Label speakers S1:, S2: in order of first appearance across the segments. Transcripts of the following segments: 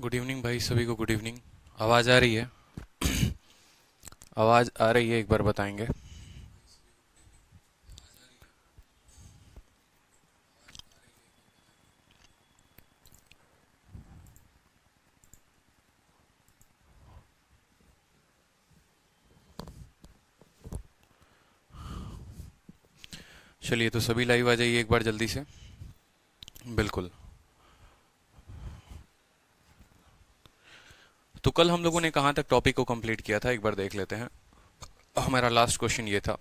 S1: Good evening भाई, सभी को गुड इवनिंग। आवाज़ आ रही है? आवाज़ आ रही है, एक बार बताएंगे। चलिए, तो सभी लाइव आ जाइए एक बार जल्दी से। बिल्कुल। तो कल हम लोगों ने कहाँ तक टॉपिक को कंप्लीट किया था, एक बार देख लेते हैं। हमारा लास्ट क्वेश्चन ये था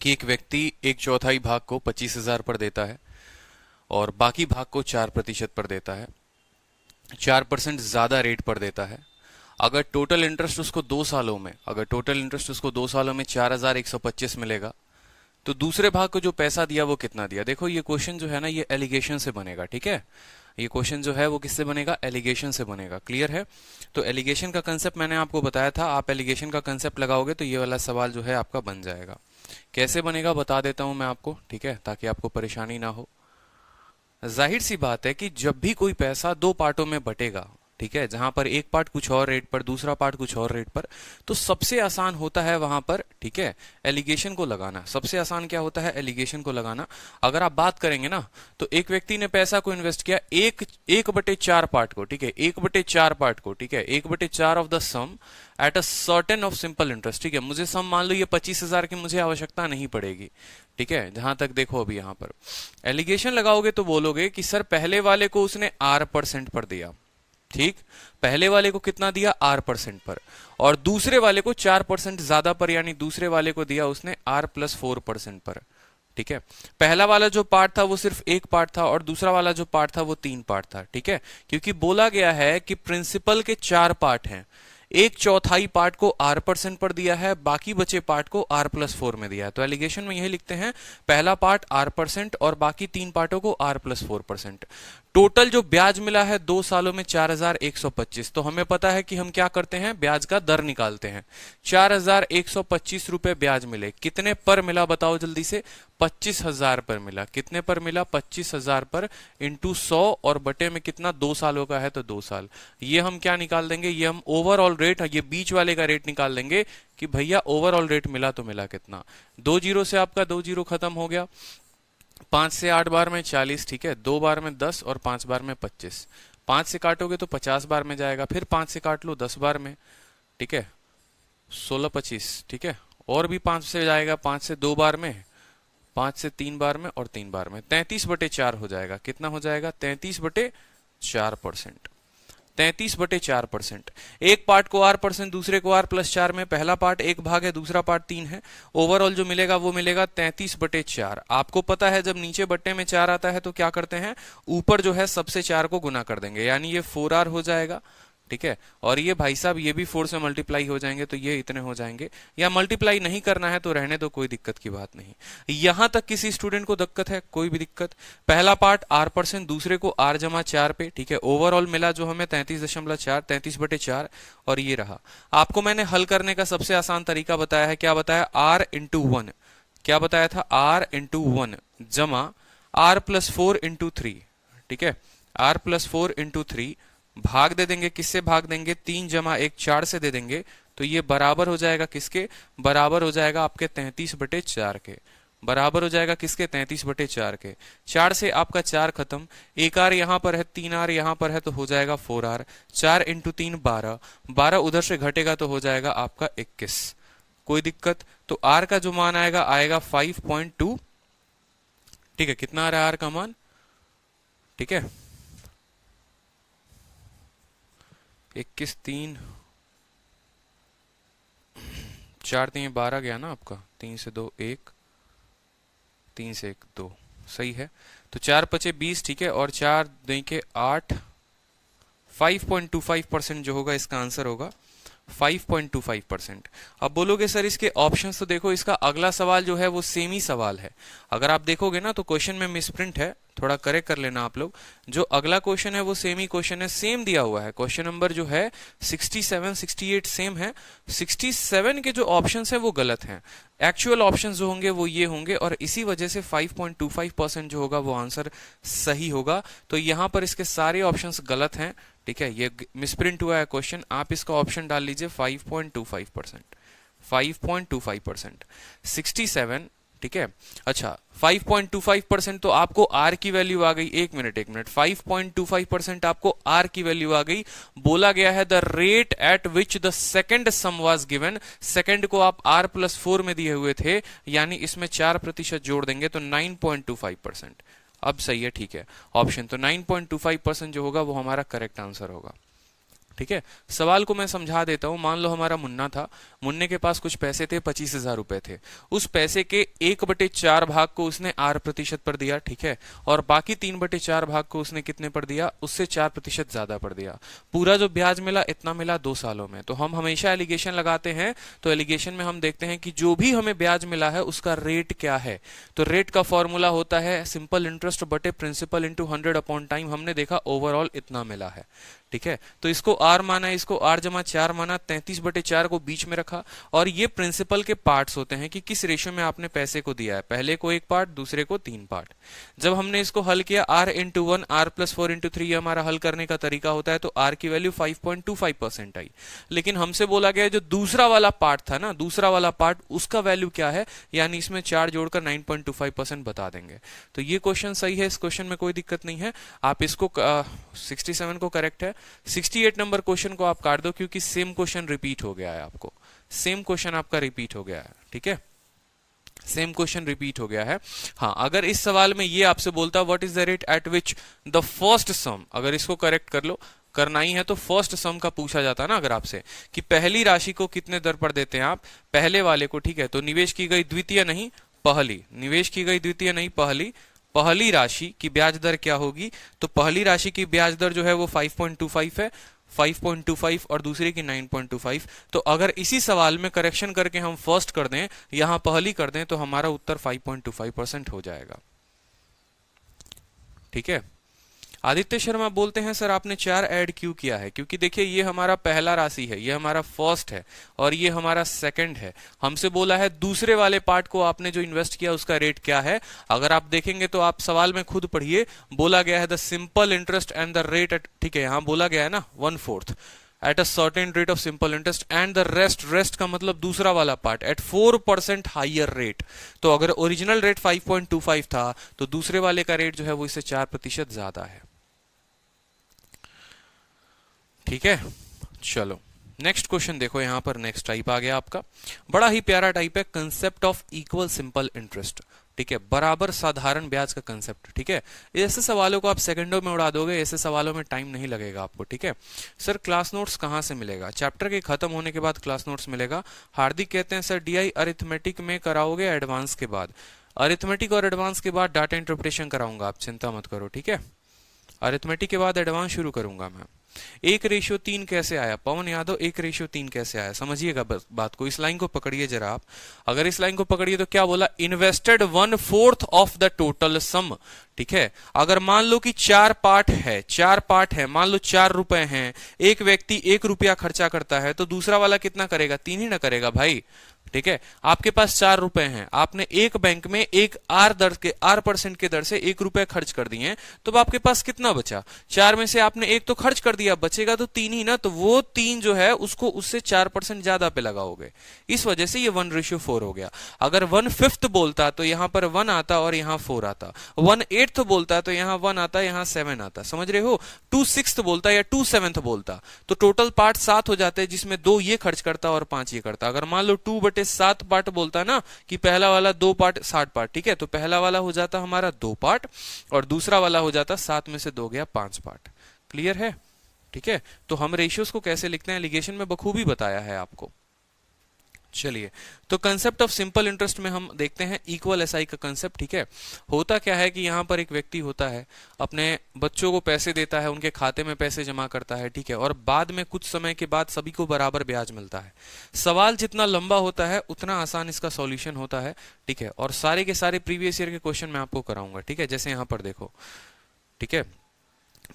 S1: कि एक व्यक्ति एक चौथाई भाग को 25,000 पर देता है और बाकी भाग को 4% पर देता है। 4% ज़्यादा रेट पर देता है। अगर टोटल इंटरेस्ट उसको 2 सालों में, अगर टोटल इंटरेस्ट उसको 2 सालों में 4,125 मिलेगा, तो दूसरे भाग को जो पैसा दिया वो कितना दिया। देखो, ये क्वेश्चन जो है ना, ये एलिगेशन से बनेगा, ठीक है। ये क्वेश्चन जो है वो किससे बनेगा? एलिगेशन से बनेगा। क्लियर है? तो एलिगेशन का कंसेप्ट मैंने आपको बताया था। आप एलिगेशन का कंसेप्ट लगाओगे तो ये वाला सवाल जो है आपका बन जाएगा। कैसे बनेगा बता देता हूं मैं आपको, ठीक है, ताकि आपको परेशानी ना हो। जाहिर सी बात है कि जब भी कोई पैसा दो पार्टों में बटेगा, ठीक है, जहां पर एक पार्ट कुछ और रेट पर, दूसरा पार्ट कुछ और रेट पर, तो सबसे आसान होता है वहां पर, ठीक है, एलिगेशन को लगाना। सबसे आसान क्या होता है? एलिगेशन को लगाना। अगर आप बात करेंगे ना, तो एक व्यक्ति ने पैसा को इन्वेस्ट किया एक बटे चार पार्ट को, ठीक है, एक बटे चार पार्ट को, ठीक है, एक बटे चार of the sum at a certain of simple interest. ठीक है, मुझे सम मान लो ये 25,000 की मुझे आवश्यकता नहीं पड़ेगी, ठीक है। जहां तक देखो अभी यहां पर एलिगेशन लगाओगे तो बोलोगे कि सर पहले वाले को उसने R% पर दिया, ठीक, पहले वाले को कितना दिया? R% पर, और दूसरे वाले को 4% ज्यादा पर, यानी दूसरे वाले को दिया उसने R+4% पर, ठीक है। पहला वाला जो पार्ट था वो सिर्फ एक पार्ट था और दूसरा वाला जो पार्ट था वो 3 पार्ट था, ठीक है, क्योंकि बोला गया है कि प्रिंसिपल के 4 पार्ट हैं। एक चौथाई पार्ट को R% पर दिया है, बाकी बचे पार्ट को R+4 में दिया है। तो एलिगेशन में यही लिखते हैं, पहला पार्ट R% और बाकी 3 पार्टों को R+4%। टोटल जो ब्याज मिला है 2 सालों में 4,125। तो हमें पता है कि हम क्या करते हैं, ब्याज का दर निकालते हैं। 4,125 रुपए ब्याज मिले, कितने पर मिला बताओ जल्दी से? 25,000 पर मिला। कितने पर मिला? 25,000 पर, इंटू 100, और बटे में कितना? 2 सालों का है तो 2 साल। ये हम क्या निकाल देंगे? ये हम ओवरऑल रेट, ये बीच वाले का रेट निकाल देंगे कि भैया ओवरऑल रेट मिला तो मिला कितना। 2 जीरो से आपका 2 जीरो खत्म हो गया। 5 से 8 बार में 40, ठीक है, 2 बार में 10 और 5 बार में 25। 5 से काटोगे तो 50 बार में जाएगा, फिर 5 से काट लो 10 बार में, ठीक है, 16 25, ठीक है, और भी 5 से जाएगा, 5 से 2 बार में, 5 से 3 बार में और 3 बार में, 33/4 हो जाएगा। कितना हो जाएगा? 33/4%। 33/4%। एक पार्ट को R%, दूसरे को R+4 में, पहला पार्ट 1 भाग है, दूसरा पार्ट 3 है। ओवरऑल जो मिलेगा वो मिलेगा 33/4। आपको पता है जब नीचे बट्टे में 4 आता है तो क्या करते हैं, ऊपर जो है सबसे 4 को गुना कर देंगे, यानी ये 4R हो जाएगा, ठीक है, और ये भाई साहब ये भी 4 से मल्टीप्लाई हो जाएंगे तो ये इतने हो जाएंगे। या मल्टीप्लाई नहीं करना है तो रहने दो, कोई दिक्कत की बात नहीं। यहां तक किसी स्टूडेंट को दिक्कत है? कोई भी दिक्कत? पहला पार्ट R%, दूसरे को R+4 पे, ठीक है, ओवरऑल मिला जो हमें 33.4, 33/4, और ये रहा। आपको मैंने हल करने का सबसे आसान तरीका बताया है। क्या बताया? R×1। क्या बताया था? R×1 जमा R+4×3, ठीक है, R+4×3 भाग दे देंगे, किससे भाग देंगे? 3 जमा 1 4 से दे देंगे, तो ये बराबर हो जाएगा किसके? बराबर हो जाएगा आपके 33/4 के। बराबर हो जाएगा किसके? 33/4 के। 4 से आपका 4 खत्म, 1 आर यहां पर है, 3 आर यहां पर है, तो हो जाएगा 4R। 4×3 12, 12 उधर से घटेगा तो हो जाएगा आपका 21। कोई दिक्कत? तो आर का जो मान आएगा आएगा 5.2, ठीक है। कितना आ रहा है आर का मान? ठीक है, 21 3 4 3 12 गया ना आपका, 3 से 2 1, 3 से 1 2, सही है। तो 4 पचे 20, ठीक है, और 4 2 के 8, 5.25% जो होगा इसका आंसर होगा 5.25%। अब बोलोगे सर इसके ऑप्शंस तो देखो, इसका अगला सवाल जो है वो सेम ही सवाल है। अगर आप देखोगे ना तो क्वेश्चन में मिसप्रिंट है, थोड़ा करेक्ट कर लेना आप लोग। जो अगला क्वेश्चन है वो सेम ही क्वेश्चन है, सेम दिया हुआ है। क्वेश्चन नंबर जो है 67 68 सेम है। 67 के जो ऑप्शंस है वो गलत हैं। एक्चुअल ऑप्शंस जो होंगे वो ये होंगे, और इसी वजह से 5.25% जो होगा वो आंसर सही होगा। तो यहां पर इसके सारे ऑप्शंस गलत हैं, ठीक है, ये मिसप्रिंट हुआ है क्वेश्चन, आप इसका ऑप्शन डाल लीजिए 5.25%, 5.25%, 67, ठीक है। अच्छा 5.25% तो आपको आर की वैल्यू आ गई, एक मिनट, 5.25% आपको आर की वैल्यू आ गई। बोला गया है the rate at which the second some was given, second को आप r+4 में दिए हुए थे, यानी इसमें 4% जोड़ देंगे तो 9.25%। अब सही है, ठीक है ऑप्शन, तो 9.25% जो होगा वो हमारा करेक्ट आंसर होगा। ठीक है, सवाल को मैं समझा देता हूं। मान लो हमारा मुन्ना था, मुन्ने के पास कुछ पैसे थे, 25,000 रुपए थे। उस पैसे के 1/4 भाग को उसने r% पर दिया, ठीक है, और बाकी 3/4 भाग को उसने कितने पर दिया, उससे 4% ज्यादा पर दिया। पूरा जो ब्याज मिला इतना मिला 2 सालों में। तो हम हमेशा एलिगेशन लगाते हैं, तो एलिगेशन में हम देखते हैं कि जो भी हमें ब्याज मिला है उसका रेट क्या है। तो रेट का फॉर्मूला होता है सिंपल इंटरेस्ट बटे प्रिंसिपल इंटू 100 अपॉन टाइम। हमने देखा ओवरऑल इतना मिला है, ठीक है। तो इसको r माना, इसको r+4 माना, 33/4 को बीच में रखा। और ये प्रिंसिपल के पार्ट्स होते हैं कि किस रेशियो में आपने पैसे को दिया है, पहले को 1 पार्ट, दूसरे को 3 पार्ट। जब हमने इसको हल किया r×1 r+4×3 ये हमारा हल करने का तरीका होता है, तो r की वैल्यू 5.25% आई। लेकिन हमसे बोला गया जो दूसरा वाला पार्ट था ना, दूसरा वाला पार्ट, उसका वैल्यू क्या है, यानी इसमें 4 जोड़कर 9.25% बता देंगे। तो ये क्वेश्चन सही है, इस क्वेश्चन में कोई दिक्कत नहीं है। आप इसको 67 को करेक्ट है। 68 नंबर क्वेश्चन को आप काट दो क्योंकि सेम क्वेश्चन रिपीट हो गया है, आपको सेम क्वेश्चन आपका रिपीट हो गया है, ठीक है, सेम क्वेश्चन रिपीट हो गया है। हाँ, अगर इस सवाल में ये आपसे बोलता what is the rate at which the first sum, अगर इसको करेक्ट कर लो, करना ही है तो फर्स्ट सम का पूछा जाता ना अगर आपसे, कि पहली राशि को कितने दर पर देते हैं आप, पहले वाले को, ठीक है। तो निवेश की गई द्वितीय नहीं पहली, निवेश की गई द्वितीय नहीं पहली, पहली राशि की ब्याज दर क्या होगी, तो पहली राशि की ब्याज दर जो है वो 5.25 है, 5.25 और दूसरे की 9.25। तो अगर इसी सवाल में करेक्शन करके हम फर्स्ट कर दें, यहां पहली कर दें, तो हमारा उत्तर 5.25% हो जाएगा, ठीक है। आदित्य शर्मा बोलते हैं सर आपने 4 ऐड क्यों किया है, क्योंकि देखिए ये हमारा पहला राशि है, ये हमारा फर्स्ट है और ये हमारा सेकंड है। हमसे बोला है दूसरे वाले पार्ट को आपने जो इन्वेस्ट किया उसका रेट क्या है। अगर आप देखेंगे तो आप सवाल में खुद पढ़िए, बोला गया है the simple interest and the rate, ठीक है, यहां बोला गया है ना 1/4 eight a certain rate of simple interest and the rest का मतलब दूसरा वाला पार्ट एट 4% हाइयर रेट। तो अगर ओरिजिनल रेट 5.25 था तो दूसरे वाले का रेट जो है वो इससे 4% ज्यादा है, ठीक है। चलो नेक्स्ट क्वेश्चन देखो, यहां पर नेक्स्ट टाइप आ गया आपका, बड़ा ही प्यारा टाइप है, concept of equal simple interest, ठीक है, बराबर साधारण ब्याज का कंसेप्ट, ठीक है। ऐसे सवालों को आप सेकंडों में उड़ा दोगे, ऐसे सवालों में टाइम नहीं लगेगा आपको, ठीक है। सर क्लास नोट्स कहां से मिलेगा, चैप्टर के खत्म होने के बाद क्लास नोट्स मिलेगा। हार्दिक कहते हैं सर DI अरिथमेटिक में कराओगे एडवांस के बाद, अरिथमेटिक और एडवांस के बाद डाटा इंटरप्रिटेशन कराऊंगा, आप चिंता मत करो, ठीक है। अरिथमेटिक के बाद एडवांस शुरू करूंगा मैं। 1:3 कैसे आया, पवन यादव 1:3 कैसे आया, समझिएगा बात को, इस लाइन को पकड़िए जरा आप। अगर इस लाइन को पकड़िए तो क्या बोला, invested 1/4 of the total sum, ठीक है। अगर मान लो कि 4 पार्ट है, मान लो 4 रुपए हैं, एक व्यक्ति 1 रुपया खर्चा करता है, तो दूसरा वाला कितना करेगा, 3 ही ना करेगा भाई, ठीक है। आपके पास 4 रुपए हैं, आपने एक बैंक में एक R% के दर से 1 रुपए खर्च कर दिए, तो आपके पास कितना बचा, 4 में से आपने एक तो खर्च कर दिया, बचेगा तो 3 ही ना, तो वो 3 जो है उसको उससे 4% ज्यादा पे लगाओगे, इस वजह से ये 1:4 हो गया। अगर 1/5 बोलता तो यहां पर 1 आता और यहां 4 आता, 1/8 बोलता तो यहां 1 आता, यहां 7 आता, समझ रहे हो। 2/6 बोलता या 2/7 बोलता तो टोटल पार्ट 7 हो जाते, जिसमें 2 ये खर्च करता और 5 ये करता। अगर मान लो 2/7 पार्ट बोलता ना, कि पहला वाला 2 पार्ट 60 पार्ट, ठीक है, तो पहला वाला हो जाता हमारा 2 पार्ट और दूसरा वाला हो जाता 7 में से 2 गया 5 पार्ट। क्लियर है, ठीक है। तो हम रेशियोज को कैसे लिखते हैं एलिगेशन में बखूबी बताया है आपको। चलिए, तो कंसेप्ट ऑफ सिंपल इंटरेस्ट में हम देखते हैं इक्वल एसआई का कंसेप्ट, ठीक है। होता क्या है कि यहां पर एक व्यक्ति होता है, अपने बच्चों को पैसे देता है, उनके खाते में पैसे जमा करता है, ठीक है, और बाद में कुछ समय के बाद सभी को बराबर ब्याज मिलता है। सवाल जितना लंबा होता है उतना आसान इसका सॉल्यूशन होता है, ठीक है, और सारे के सारे प्रीवियस ईयर के क्वेश्चन मैं आपको कराऊंगा, ठीक है। जैसे यहां पर देखो, ठीक है,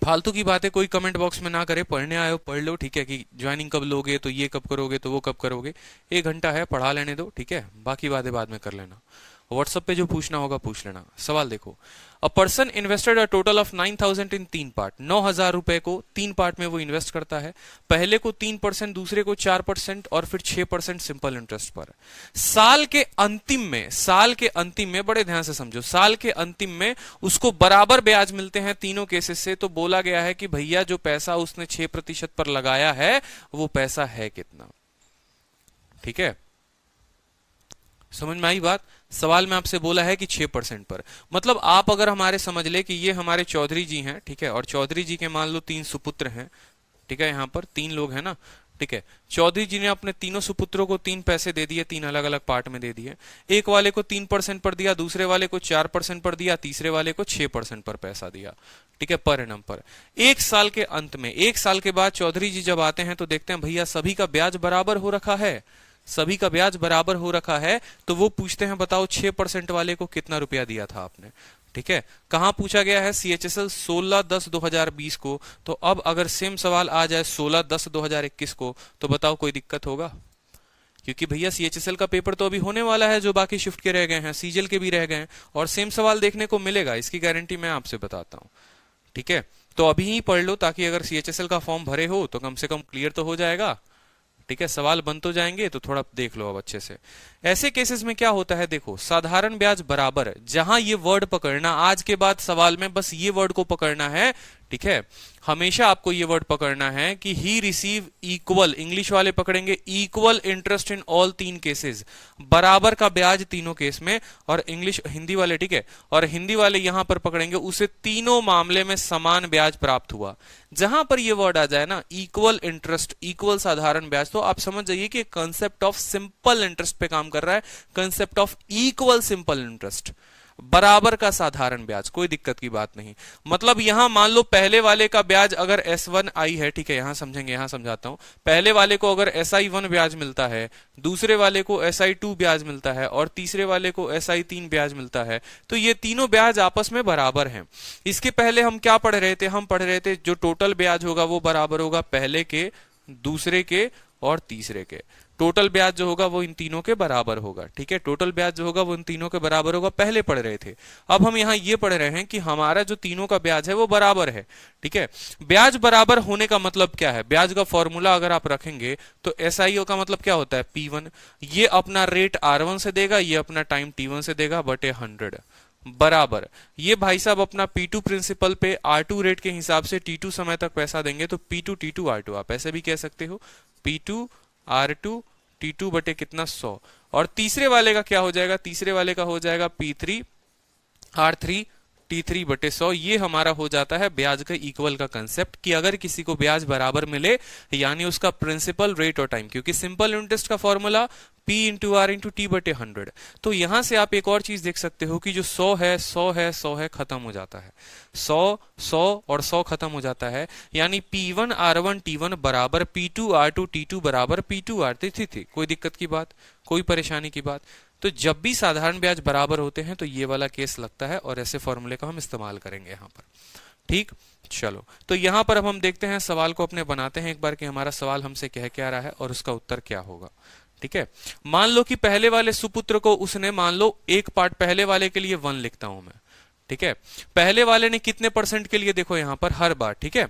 S1: फालतू की बातें कोई कमेंट बॉक्स में ना करे, पढ़ने आए हो पढ़ लो, ठीक है, कि ज्वाइनिंग कब लोगे, तो ये कब करोगे, तो वो कब करोगे, 1 घंटा है पढ़ा लेने दो, ठीक है, बाकी बातें बाद में कर लेना। व्हाट्सएप पे जो पूछना होगा पूछ लेना। सवाल देखो, a person invested a total of 9,000 in 3 part. 9,000 रुपए को 3 पार्ट में वो इन्वेस्ट करता है। पहले को 3%, दूसरे को 4% और फिर 6% सिंपल इंटरेस्ट पर। साल के अंतिम में बड़े ध्यान से समझो, साल के अंतिम में उसको बराबर ब्याज मिलते हैं तीनों केसेस से। तो बोला गया है कि भैया जो पैसा उसने 6% पर लगाया है वो पैसा है कितना। ठीक है, समझ में आई बात। सवाल में आपसे बोला है कि 6% पर, मतलब आप अगर हमारे समझ ले कि ये हमारे चौधरी जी हैं, ठीक है, और चौधरी जी के मान लो 3 सुपुत्र हैं, ठीक है, यहां पर 3 लोग हैं ना, ठीक है। चौधरी जी ने अपने तीनों सुपुत्रों को 3 पैसे दे दिए, 3 अलग अलग पार्ट में दे दिए। एक वाले को 3% पर दिया, दूसरे वाले को 4% पर दिया, तीसरे वाले को 6% पर पैसा दिया, ठीक है, पर एनम पर। 1 साल के अंत में, 1 साल के बाद चौधरी जी जब आते हैं तो देखते हैं भैया सभी का ब्याज बराबर हो रखा है, सभी का ब्याज बराबर हो रखा है। तो वो पूछते हैं बताओ 6% वाले को कितना रुपया दिया था आपने, ठीक है। कहां पूछा गया है, CHSL 16/10/2020 को। तो अब अगर सेम सवाल आ जाए 16/10/2021 को तो बताओ कोई दिक्कत होगा? क्योंकि भैया CHSL का पेपर तो अभी होने वाला है, जो बाकी शिफ्ट के रह गए हैं, सीजल के भी रह गए हैं, और सेम सवाल देखने को मिलेगा, इसकी गारंटी मैं आपसे बताता हूं, ठीक है। तो अभी ही पढ़ लो ताकि अगर CHSL का फॉर्म भरे हो तो कम से कम क्लियर तो हो जाएगा, ठीक है। सवाल बन तो जाएंगे, तो थोड़ा देख लो अब अच्छे से। ऐसे केसेस में क्या होता है, देखो साधारण ब्याज बराबर, जहां ये वर्ड पकड़ना, आज के बाद सवाल में बस ये वर्ड को पकड़ना है, ठीक है। हमेशा आपको ये वर्ड पकड़ना है कि ही रिसीव इक्वल, इंग्लिश वाले पकड़ेंगे equal interest in all 3 cases, बराबर का ब्याज तीनों केस में, और इंग्लिश हिंदी वाले, ठीक है, और हिंदी वाले यहां पर पकड़ेंगे उसे तीनों मामले में समान ब्याज प्राप्त हुआ। जहां पर ये वर्ड आ जाए ना, इक्वल इंटरेस्ट, इक्वल साधारण ब्याज, तो आप समझ जाइए कि कंसेप्ट ऑफ सिंपल इंटरेस्ट पे काम कर रहा है, concept of equal simple interest, बराबर का साधारण ब्याज, कोई दिक्कत की बात नहीं। मतलब यहां मान लो पहले वाले का ब्याज अगर S1I है, ठीक है, यहां समझेंगे, यहां समझाता हूं। पहले वाले को अगर SI1 ब्याज मिलता है, दूसरे वाले को SI2 ब्याज मिलता है, और तीसरे वाले को SI3 ब्याज मिलता है, तो ये तीनों ब्याज आपस में बराबर हैं। इसके पहले हम क्या पढ़ रहे थे, हम पढ़ रहे थे जो टोटल ब्याज होगा वो बराबर होगा पहले के, दूसरे के और तीसरे के। टोटल ब्याज जो होगा वो इन तीनों के बराबर होगा, ठीक है, टोटल ब्याज जो होगा वो इन तीनों के बराबर होगा, पहले पढ़ रहे थे। अब हम यहाँ ये पढ़ रहे हैं कि हमारा जो तीनों का ब्याज है वो बराबर है, ठीक है। ब्याज बराबर होने का मतलब क्या है, ब्याज का फॉर्मूला अगर आप रखेंगे तो SIO का मतलब क्या होता है, P1, ये अपना रेट R1 से देगा, ये अपना टाइम T1 से देगा, बटे 100 बराबर, ये भाई साहब अपना P2 प्रिंसिपल पे R2 रेट के हिसाब से T2 समय तक पैसा देंगे, तो P2 T2 R2, आप ऐसे भी कह सकते हो P2 R2 T2 बटे कितना 100। और तीसरे वाले का क्या हो जाएगा, तीसरे वाले का हो जाएगा P3 R3 T3 बटे 100। ये हमारा हो जाता है ब्याज का इक्वल का कंसेप्ट, कि अगर किसी को ब्याज बराबर मिले यानी उसका प्रिंसिपल रेट और टाइम, क्योंकि सिंपल इंटरेस्ट का formula P into R into T बटे 100। तो यहां से आप एक और चीज देख सकते हो कि जो 100 है 100 है 100 है, खत्म हो जाता है, 100 100 और 100 खत्म हो जाता है, यानी P1 R1 T1 बराबर P2 R2 T2 बराबर P2 R3 T3। कोई दिक्कत की बात, कोई परेशानी की बात? तो जब भी साधारण ब्याज बराबर होते हैं तो ये वाला केस लगता है, और ऐसे फॉर्मूले का हम इस्तेमाल करेंगे यहां पर, ठीक। चलो, तो यहां पर अब हम देखते हैं, सवाल को अपने बनाते हैं एक बार कि हमारा सवाल हमसे कह क्या रहा है और उसका उत्तर क्या होगा, ठीक है। मान लो कि पहले वाले सुपुत्र को उसने, मान लो एक पार्ट पहले वाले के लिए 1 लिखता हूं मैं, ठीक है। पहले वाले ने कितने परसेंट के लिए, देखो यहां पर हर बार, ठीक है।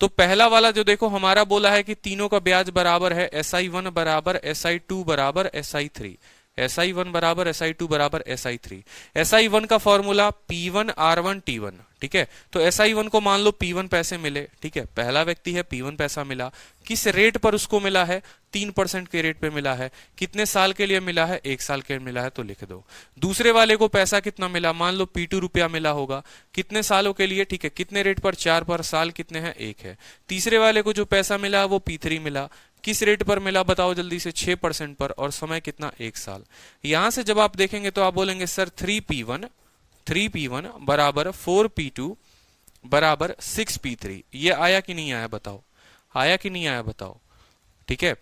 S1: तो पहला वाला जो देखो हमारा बोला है कि तीनों का ब्याज बराबर है, SI1 बराबर SI2 बराबर SI3, SI1 बराबर SI2 बराबर SI3। SI1 का फॉर्मूला P1 R1 T1, ठीक है। तो SI1 को मान लो P1 पैसे मिले, ठीक है, पहला व्यक्ति है, P1 पैसा मिला, किस रेट पर उसको मिला है, 3% के रेट पे मिला है, कितने साल के लिए मिला है, 1 साल के लिए मिला है, तो लिख दो। दूसरे वाले को पैसा कितना मिला, मान लो P2 रुपया मिला होगा, कितने सालों के लिए, ठीक है, कितने रेट पर, 4 पर, साल कितने हैं, 1 है। तीसरे वाले को जो पैसा मिला वो P3 मिला, किस रेट पर मिला बताओ जल्दी से, 6% पर, और समय कितना, 1 साल। यहां से जब आप देखेंगे तो आप बोलेंगे सर 3P1 बराबर 4P2 बराबर 6P3। ये आया कि नहीं आया बताओ, आया कि नहीं आया बताओ, ठीक है।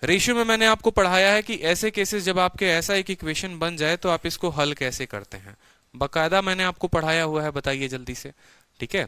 S1: रेशियो में मैंने आपको पढ़ाया है कि ऐसे केसेस जब आपके ऐसा एक इक्वेशन बन जाए तो आप इसको हल कैसे करते हैं, बकायदा मैंने आपको पढ़ाया हुआ है, बताइए जल्दी से, ठीक है।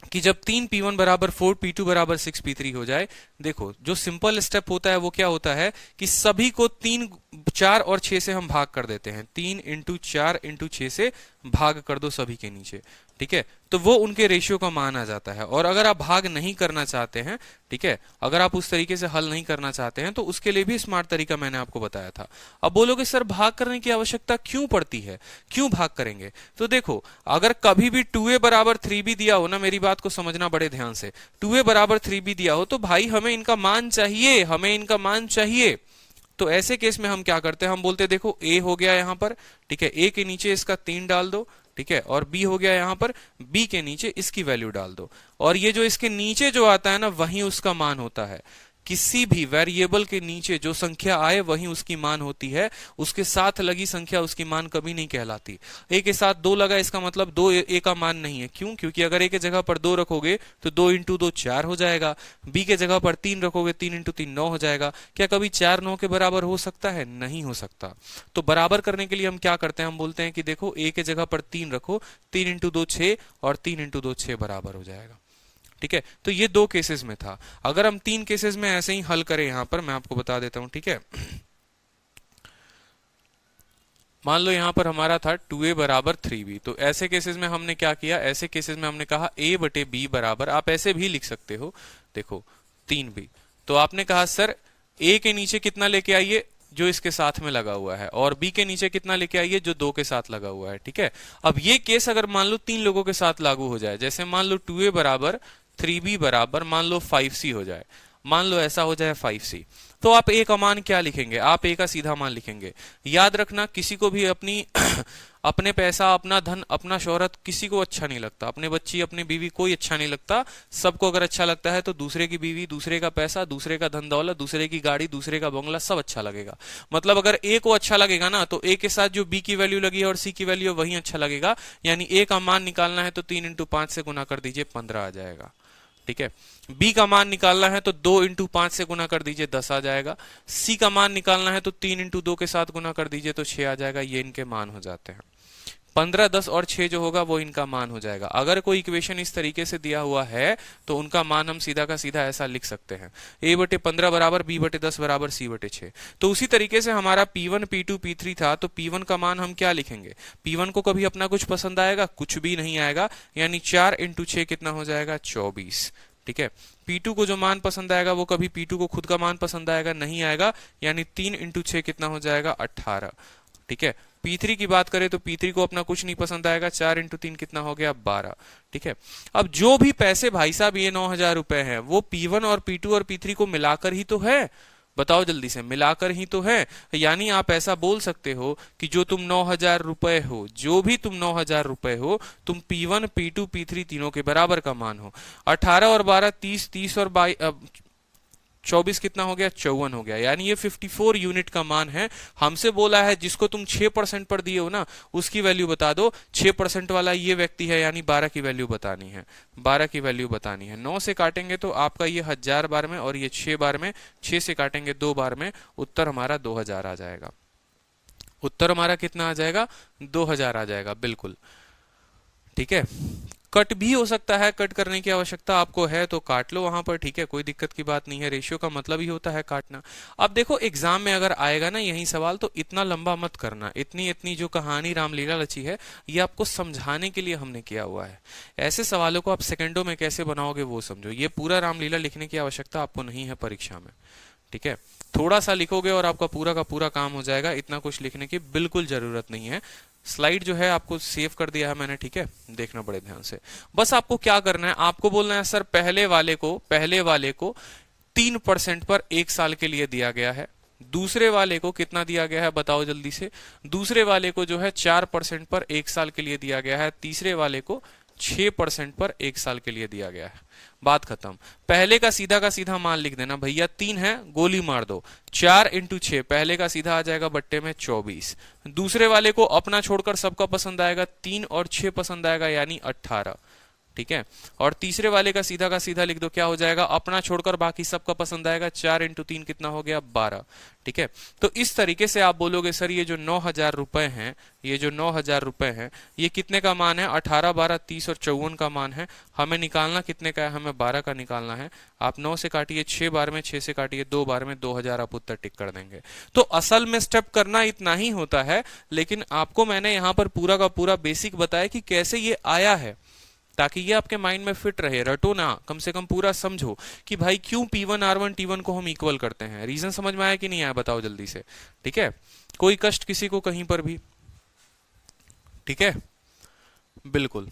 S1: कि जब 3p1 बराबर 4, p2 बराबर 6p3 हो जाए, देखो जो सिंपल स्टेप होता है वो क्या होता है कि सभी को 3, 4 और 6 से हम भाग कर देते हैं। 3 इंटू 4 इंटू 6 से भाग कर दो सभी के नीचे, ठीक है, तो वो उनके रेशियो का मान आ जाता है। और अगर आप भाग नहीं करना चाहते हैं, ठीक है, अगर आप उस तरीके से हल नहीं करना चाहते हैं तो उसके लिए भी स्मार्ट तरीका मैंने आपको बताया था। अब बोलोगे सर भाग करने की आवश्यकता क्यों पड़ती है, क्यों भाग करेंगे? तो देखो, अगर कभी भी 2a बराबर 3b दिया हो ना, मेरी बात को समझना बड़े ध्यान से, 2a बराबर 3b दिया हो तो भाई हमें इनका मान चाहिए, हमें इनका मान चाहिए। तो ऐसे केस में हम क्या करते हैं, हम बोलते हैं देखो a हो गया यहां पर, ठीक है, a के नीचे इसका 3 डाल दो, ठीक है, और b हो गया यहां पर, b के नीचे इसकी वैल्यू डाल दो, और ये जो इसके नीचे जो आता है ना वही उसका मान होता है। किसी भी वेरिएबल के नीचे जो संख्या आए वही उसकी मान होती है, उसके साथ लगी संख्या उसकी मान कभी नहीं कहलाती। a के साथ 2 लगा, इसका मतलब 2 a का मान नहीं है। क्यों? क्योंकि अगर a के जगह पर 2 रखोगे तो 2 इंटू 2 4 हो जाएगा, b के जगह पर 3 रखोगे 3 इंटू 3 9 हो जाएगा। क्या कभी 4 9 के बराबर हो सकता है? नहीं हो सकता। तो बराबर करने के लिए हम क्या करते हैं, हम बोलते हैं कि देखो a के जगह पर 3 रखो, 3 इंटू 2 6 और 3 इंटू 2 6 बराबर हो जाएगा, ठीक है। तो ये 2 केसेस में था। अगर हम 3 केसेस में ऐसे ही हल करें, यहां पर मैं आपको बता देता हूं, ठीक है। मान लो यहां पर हमारा था 2a बराबर 3b, तो ऐसे केसेस में हमने क्या किया, ऐसे केसेस में हमने कहा a बटे b बराबर, आप ऐसे भी लिख सकते हो, देखो 3b। तो आपने कहा सर a के नीचे कितना लेके आइए, जो इसके साथ में लगा हुआ है, और b के नीचे कितना लेके आइए, जो 2 के साथ लगा हुआ है, ठीक है। अब ये केस अगर मान लो 3 लोगों के साथ लागू हो जाए, जैसे मान लो 2a बराबर 3b बराबर मान लो 5c हो जाए, मान लो ऐसा हो जाए 5c, तो आप a का मान क्या लिखेंगे? आप a का सीधा मान लिखेंगे। याद रखना, किसी को भी अपनी अपने पैसा, अपना धन, अपना शोहरत किसी को अच्छा नहीं लगता, अपने बच्ची, अपनी बीवी कोई अच्छा नहीं लगता। सबको अगर अच्छा लगता है तो दूसरे की बीवी, दूसरे का पैसा, दूसरे का धन दौलत, दूसरे की गाड़ी, दूसरे का बंगला, सब अच्छा लगेगा। मतलब अगर a को अच्छा लगेगा ना तो a के साथ जो b की वैल्यू लगी है और c की वैल्यू वही अच्छा लगेगा। यानी a का मान निकालना है तो 3 इंटू 5 से गुना कर दीजिए, 15 आ जाएगा, ठीक है। b का मान निकालना है तो 2 इंटू 5 से गुना कर दीजिए, 10 आ जाएगा। c का मान निकालना है तो 3 इंटू 2 के साथ गुना कर दीजिए तो 6 आ जाएगा। ये इनके मान हो जाते हैं। 15, 10 और 6 जो होगा वो इनका मान हो जाएगा। अगर कोई इक्वेशन इस तरीके से दिया हुआ है तो उनका मान हम सीधा का सीधा ऐसा लिख सकते हैं, a बटे 15 बराबर b बटे 10 बराबर c बटे 6। तो उसी तरीके से हमारा p1 p2 p3 था, तो p1 का मान हम क्या लिखेंगे? p1 को कभी अपना कुछ पसंद आएगा? कुछ भी नहीं आएगा। यानी 4 इंटू 6 कितना हो जाएगा? 24, ठीक है। P2 को जो मान पसंद आएगा वो कभी P2 को खुद का मान पसंद आएगा? नहीं आएगा। यानी 3 इंटू 6 कितना हो जाएगा? 18, ठीक है। P3 की बात करें तो P3 को अपना कुछ नहीं पसंद आएगा। 4 इंटू 3 कितना हो गया? 12, ठीक है। अब जो भी पैसे भाई साहब ये 9,000 रुपए हैं वो P1 और P2 और P3 को मिलाकर ही तो है। बताओ जल्दी से, मिलाकर ही तो है। यानी आप ऐसा बोल सकते हो कि जो तुम 9,000 रुपए हो, जो भी तुम 9,000 रुपए हो, तुम P1 P2 P3 तीनों के बराबर का मान हो। 18 और 12 30, 30 और 24 कितना हो गया? 54 हो गया। यानी ये 54 यूनिट का मान है। हमसे बोला है जिसको तुम 6% पर दिए हो ना उसकी वैल्यू बता दो। 6% वाला ये व्यक्ति है, यानी 12 की वैल्यू बतानी है। 12 की वैल्यू बतानी है। 9 से काटेंगे तो आपका ये 1000 बार में, और ये 6 बार में, 6 से काटेंगे 2 बार में, उत्तर हमारा 2000 आ जाएगा। उत्तर हमारा कितना आ जाएगा? 2000 आ जाएगा, बिल्कुल, ठीक है। कट भी हो सकता है, कट करने की आवश्यकता आपको है तो काट लो वहां पर, ठीक है, कोई दिक्कत की बात नहीं है। रेशियो का मतलब ही होता है काटना। अब देखो एग्जाम में अगर आएगा ना यही सवाल, तो इतना लंबा मत करना। इतनी इतनी जो कहानी रामलीला रची है ये आपको समझाने के लिए हमने किया हुआ है। ऐसे सवालों को आप सेकंडों में कैसे बनाओगे वो समझो। ये पूरा रामलीला लिखने की आवश्यकता आपको नहीं है परीक्षा में, ठीक है। थोड़ा सा लिखोगे और आपका पूरा का पूरा काम हो जाएगा। इतना कुछ लिखने की बिल्कुल जरूरत नहीं है। स्लाइड जो है आपको सेव कर दिया है मैंने, ठीक है, देखना बड़े ध्यान से। बस आपको क्या करना है, आपको बोलना है सर पहले वाले को 3% पर 1 साल के लिए दिया गया है। दूसरे वाले को कितना दिया गया है बताओ जल्दी से। दूसरे वाले को जो है 4% पर 1 साल के लिए दिया गया है। तीसरे वाले को 6% पर 1 साल के लिए दिया गया है। बात खत्म। पहले का सीधा मान लिख देना भैया। 3 है, गोली मार दो। 4 इंटू 6, पहले का सीधा आ जाएगा बट्टे में 24। दूसरे वाले को अपना छोड़कर सबका पसंद आएगा, 3 और 6 पसंद आएगा, यानी 18, ठीक है। और तीसरे वाले का सीधा लिख दो, क्या हो जाएगा, अपना छोड़कर बाकी सबका पसंद आएगा, 4 इंटू 3 कितना हो गया, 12। ठीक है, तो इस तरीके से आप बोलोगे सर ये जो 9,000 रुपए हैं, ये जो 9,000 रुपए हैं, ये कितने का मान है, 18, 12, 30 और 54 का मान है। हमें निकालना कितने का है, हमें 12 का निकालना है। आप 9 से काटिए 6 बार में, 6 से काटिए 2 बार में, 2,000 आप उत्तर टिक कर देंगे। तो असल में स्टेप करना इतना ही होता है, लेकिन आपको मैंने यहां पर पूरा का पूरा बेसिक बताया कि कैसे ये आया है, ताकि ये आपके माइंड में फिट रहे। रटो ना, कम से कम पूरा समझो कि भाई क्यों P1 R1 T1 को हम इक्वल करते हैं। रीजन समझ में आया कि नहीं आया, बताओ जल्दी से। ठीक है, कोई कष्ट किसी को कहीं पर भी, ठीक है, बिल्कुल।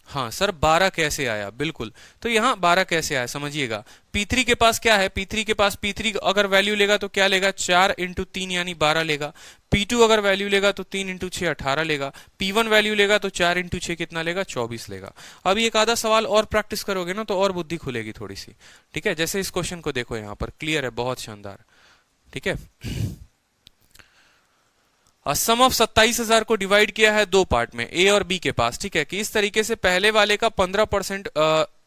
S1: हाँ सर 12 कैसे आया, बिल्कुल, तो यहां 12 कैसे आया समझिएगा। P3 के पास क्या है, P3 के पास, P3 अगर वैल्यू लेगा तो क्या लेगा, 4 इंटू 3 यानी 12 लेगा। P2 अगर वैल्यू लेगा तो 3 इंटू 6 18 लेगा। P1 वैल्यू लेगा तो 4 इंटू 6 कितना लेगा, 24 लेगा। अब एक आधा सवाल और प्रैक्टिस करोगे ना तो और बुद्धि खुलेगी थोड़ी सी। ठीक है, जैसे इस क्वेश्चन को देखो, यहां पर क्लियर है, बहुत शानदार। ठीक है, सम ऑफ 27,000 को डिवाइड किया है दो पार्ट में, ए और बी के पास। ठीक है, कि इस तरीके से पहले वाले का 15%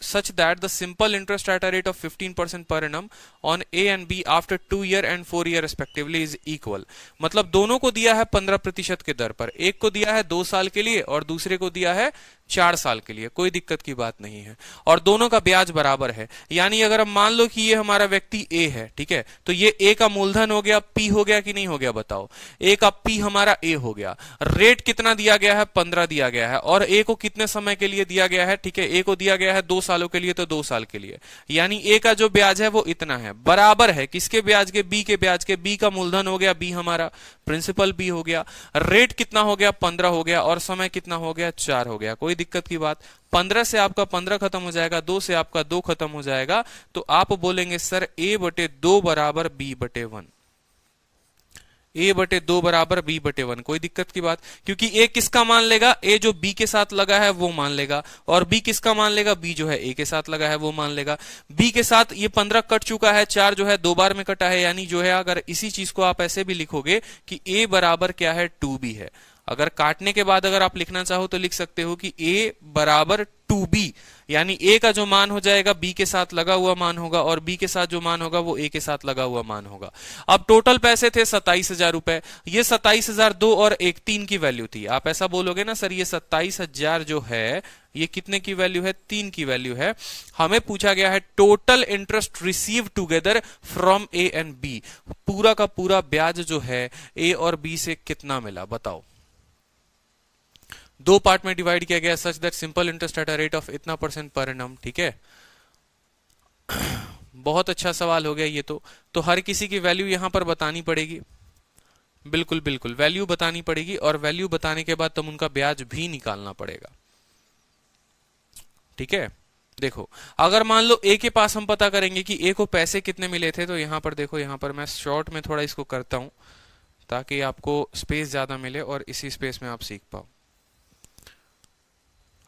S1: such that the simple interest at a rate of 15% per annum on A and B after 2 year and 4 year respectively is equal। मतलब दोनों को दिया है 15% के दर पर, एक को दिया है 2 साल के लिए और दूसरे को दिया है 4 साल के लिए, कोई दिक्कत की बात नहीं है। और दोनों का ब्याज बराबर है, यानी अगर हम मान लो कि ये हमारा व्यक्ति ए है, ठीक है, तो ये ए का मूलधन हो गया, पी हो गया कि नहीं हो गया, बताओ। ए का पी हमारा ए हो गया। रेट कितना दिया गया है, 15 दिया गया है, और ए को कितने समय के लिए दिया गया है, ठीक है, ए को दिया गया है 2 सालों के लिए, तो 2 साल के लिए, यानी ए का जो ब्याज है वो इतना है, बराबर है किसके ब्याज के, बी के ब्याज के। बी का मूलधन हो गया, बी हमारा प्रिंसिपल बी हो गया। रेट कितना हो गया, 15 हो गया, और समय कितना हो गया, 4 हो गया। कोई दिक्कत की बात, 15 से आपका 15 खत्म हो जाएगा, 2 से आपका 2 खत्म हो जाएगा, तो आप बोलेंगे सर A/2 बराबर B/1, A/2 बराबर B/1। कोई दिक्कत की बात, क्योंकि ए किसका मान लेगा, ए जो बी के साथ लगा है वो मान लेगा, और बी किसका मान लेगा, बी जो है ए के साथ लगा है वो मान लेगा। बी के साथ ये 15 कट चुका है, 4 जो है 2 बार में कटा है, यानी जो है अगर इसी चीज को आप ऐसे भी लिखोगे कि ए बराबर क्या है, 2B है। अगर काटने के बाद अगर आप लिखना चाहो तो लिख सकते हो कि ए बराबर 2B, यानी ए का जो मान हो जाएगा बी के साथ लगा हुआ मान होगा, और बी के साथ जो मान होगा वो ए के साथ लगा हुआ मान होगा। अब टोटल पैसे थे 27,000 रुपए, ये 27,000 2 और 1 3 की वैल्यू थी। आप ऐसा बोलोगे ना सर ये 27,000 जो है ये कितने की वैल्यू है, 3 की वैल्यू है। हमें पूछा गया है total interest receive together from A and B, पूरा का पूरा ब्याज जो है ए और बी से कितना मिला, बताओ। 2 पार्ट में डिवाइड किया गया, such that simple interest at a rate of इतना % पर एनम। ठीक है, बहुत अच्छा सवाल हो गया ये तो हर किसी की वैल्यू यहां पर बतानी पड़ेगी, बिल्कुल बिल्कुल वैल्यू बतानी पड़ेगी, और वैल्यू बताने के बाद तुम उनका ब्याज भी निकालना पड़ेगा। ठीक है, देखो अगर मान लो ए के पास हम पता करेंगे कि ए को पैसे कितने मिले थे, तो यहां पर देखो, यहां पर मैं शॉर्ट में थोड़ा इसको करता हूं ताकि आपको स्पेस ज्यादा मिले और इसी स्पेस में आप सीख पाओ।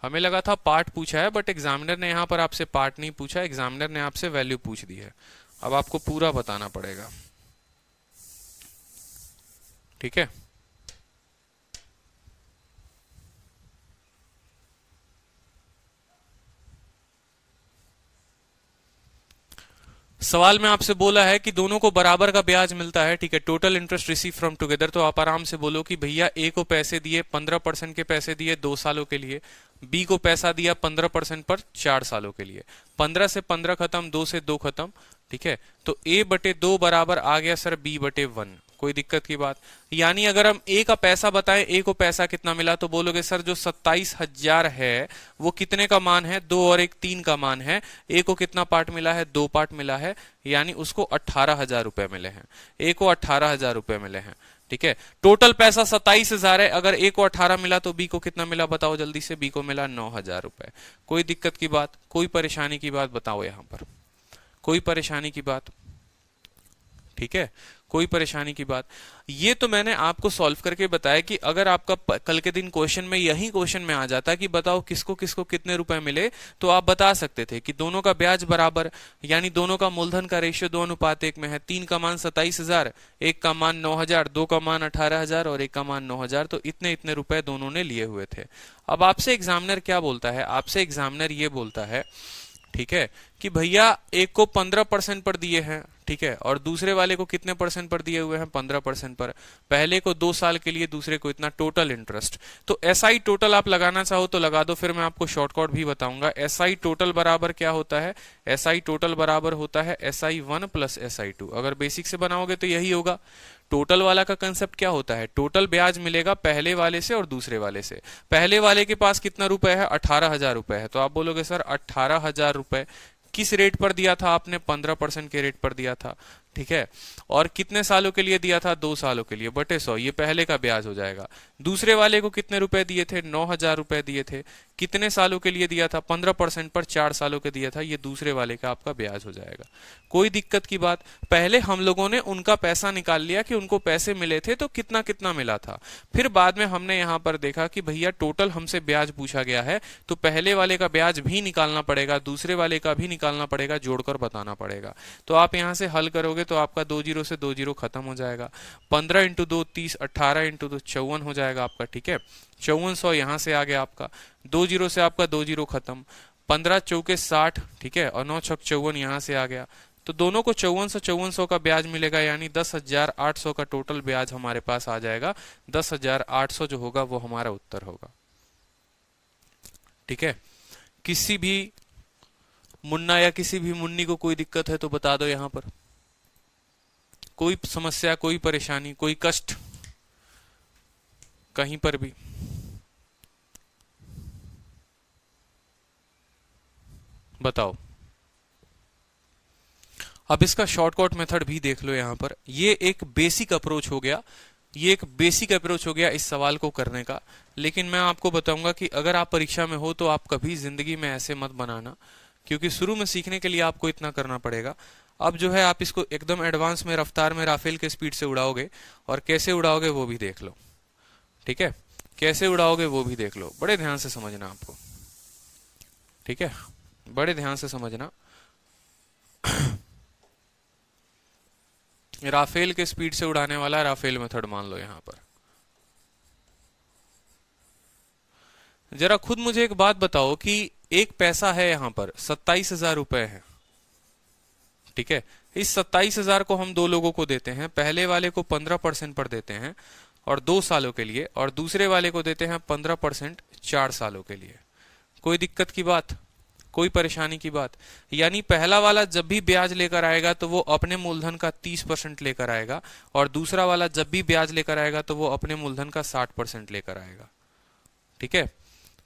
S1: हमें लगा था पार्ट पूछा है, बट एग्जामिनर ने यहां पर आपसे पार्ट नहीं पूछा, एग्जामिनर ने आपसे वैल्यू पूछ दी है। अब आपको पूरा बताना पड़ेगा। ठीक है, सवाल में आपसे बोला है कि दोनों को बराबर का ब्याज मिलता है। ठीक है, total interest receive from together, तो आप आराम से बोलो कि भैया ए को पैसे दिए 15% के पैसे दिए 2 सालों के लिए, बी को पैसा दिया 15% पर 4 सालों के लिए। 15 से 15 खत्म, 2 से 2 खत्म। ठीक है, तो A/2 बराबर आ गया सर B/1। कोई दिक्कत की बात, यानी अगर हम ए का पैसा बताएं, ए को पैसा कितना मिला, तो बोलोगे सर जो 27,000 है वो कितने का मान है, 2 और 1 3 का मान है। ए को कितना पार्ट मिला है, 2 पार्ट मिला है, यानी उसको 18,000 रुपए मिले हैं। ए को 18,000 रुपए मिले हैं। ठीक है, टोटल पैसा 27,000 है, अगर ए को 18 मिला तो बी को कितना मिला, बताओ जल्दी से। बी को मिला 9,000 रुपए। कोई दिक्कत की बात, कोई परेशानी की बात बताओ, यहां पर कोई परेशानी की बात। ठीक है, कोई परेशानी की बात। ये तो मैंने आपको सॉल्व करके बताया कि अगर आपका कल के दिन क्वेश्चन में यही क्वेश्चन में आ जाता कि बताओ किसको किसको कितने रुपए मिले, तो आप बता सकते थे कि दोनों का ब्याज बराबर, यानी दोनों का मूलधन का रेशियो 2:1 में है। 3 का मान 27,000, एक का मान 9,000, 2 का मान 18,000 और एक का मान 9,000, तो इतने इतने रुपए दोनों ने लिए हुए थे। अब आपसे एग्जामिनर क्या बोलता है, आपसे एग्जामिनर ये बोलता है, ठीक है, कि भैया एक को 15% पर दिए हैं, ठीक है, और दूसरे वाले को कितने परसेंट पर दिए हुए हैं, 15% पर। पहले को 2 साल के लिए, दूसरे को इतना टोटल इंटरेस्ट। तो एसआई टोटल आप लगाना चाहो तो लगा दो, फिर मैं आपको शॉर्टकट भी बताऊंगा। एसआई टोटल बराबर क्या होता है, एसआई टोटल बराबर होता है SI1 प्लस SI2। अगर बेसिक से बनाओगे तो यही होगा। टोटल वाला का कंसेप्ट क्या होता है, टोटल ब्याज मिलेगा पहले वाले से और दूसरे वाले से। पहले वाले के पास कितना रुपए है, 18,000 रुपए है, तो आप बोलोगे सर 18,000 रुपए किस रेट पर दिया था आपने, 15% के रेट पर दिया था, ठीक है, और कितने सालों के लिए दिया था, 2 सालों के लिए, बटे 100, ये पहले का ब्याज हो जाएगा। दूसरे वाले को कितने रुपए दिए थे, 9,000 रुपए दिए थे, कितने सालों के लिए दिया था, 15% पर 4 सालों के दिया था, ये दूसरे वाले का आपका ब्याज हो जाएगा। कोई दिक्कत की बात। पहले हम लोगों ने उनका पैसा निकाल लिया कि उनको पैसे मिले थे तो कितना कितना मिला था, फिर बाद में हमने यहां पर देखा कि भैया टोटल हमसे ब्याज पूछा गया है, तो पहले वाले का ब्याज भी निकालना पड़ेगा, दूसरे वाले का भी निकालना पड़ेगा, जोड़कर बताना पड़ेगा। तो आप यहां से हल करोगे तो आपका 2 जीरो से 2 जीरो खत्म हो जाएगा। 15 × 2 30, 18 × 2 54 हो जाएगा आपका, ठीक है, 5400 यहां से आ गया आपका, 2 जीरो से आपका 2 जीरो खत्म, 15 चौके 60, ठीक है, और 9 छक 54 यहां से आ गया। तो दोनों को 5400 का ब्याज मिलेगा, यानी 10,800 का टोटल ब्याज हमारे पास आ जाएगा। 10,800 जो होगा वो हमारा उत्तर होगा, ठीक है। किसी भी मुन्ना या किसी भी मुन्नी को कोई दिक्कत है तो बता दो, यहां पर कोई समस्या, कोई परेशानी, कोई कष्ट कहीं पर भी। बताओ। अब इसका शॉर्टकट मेथड भी देख लो यहां पर। ये एक बेसिक अप्रोच हो गया, ये एक बेसिक अप्रोच हो गया इस सवाल को करने का। लेकिन मैं आपको बताऊंगा कि अगर आप परीक्षा में हो तो आप कभी जिंदगी में ऐसे मत बनाना, क्योंकि शुरू में सीखने के लिए आपको इतना करना पड़ेगा। अब जो है आप इसको एकदम एडवांस में, रफ्तार में, राफेल के स्पीड से उड़ाओगे, और कैसे उड़ाओगे वो भी देख लो, ठीक है, कैसे उड़ाओगे वो भी देख लो। बड़े ध्यान से समझना आपको, ठीक है, बड़े ध्यान से समझना। राफेल के स्पीड से उड़ाने वाला राफेल मेथड मान लो यहां पर। जरा खुद मुझे एक बात बताओ कि एक पैसा है यहां पर, 27,000 रुपए है, ठीक है। इस 27,000 को हम 2 लोगों को देते हैं। पहले वाले को 15% पर देते हैं और 2 सालों के लिए, और दूसरे वाले को देते हैं 15% 4 सालों के लिए। कोई दिक्कत की बात, कोई परेशानी की बात। यानी पहला वाला जब भी ब्याज लेकर आएगा तो वो अपने मूलधन का 30% लेकर आएगा, और दूसरा वाला जब भी ब्याज लेकर आएगा तो वो अपने मूलधन का 60% लेकर आएगा, ठीक है।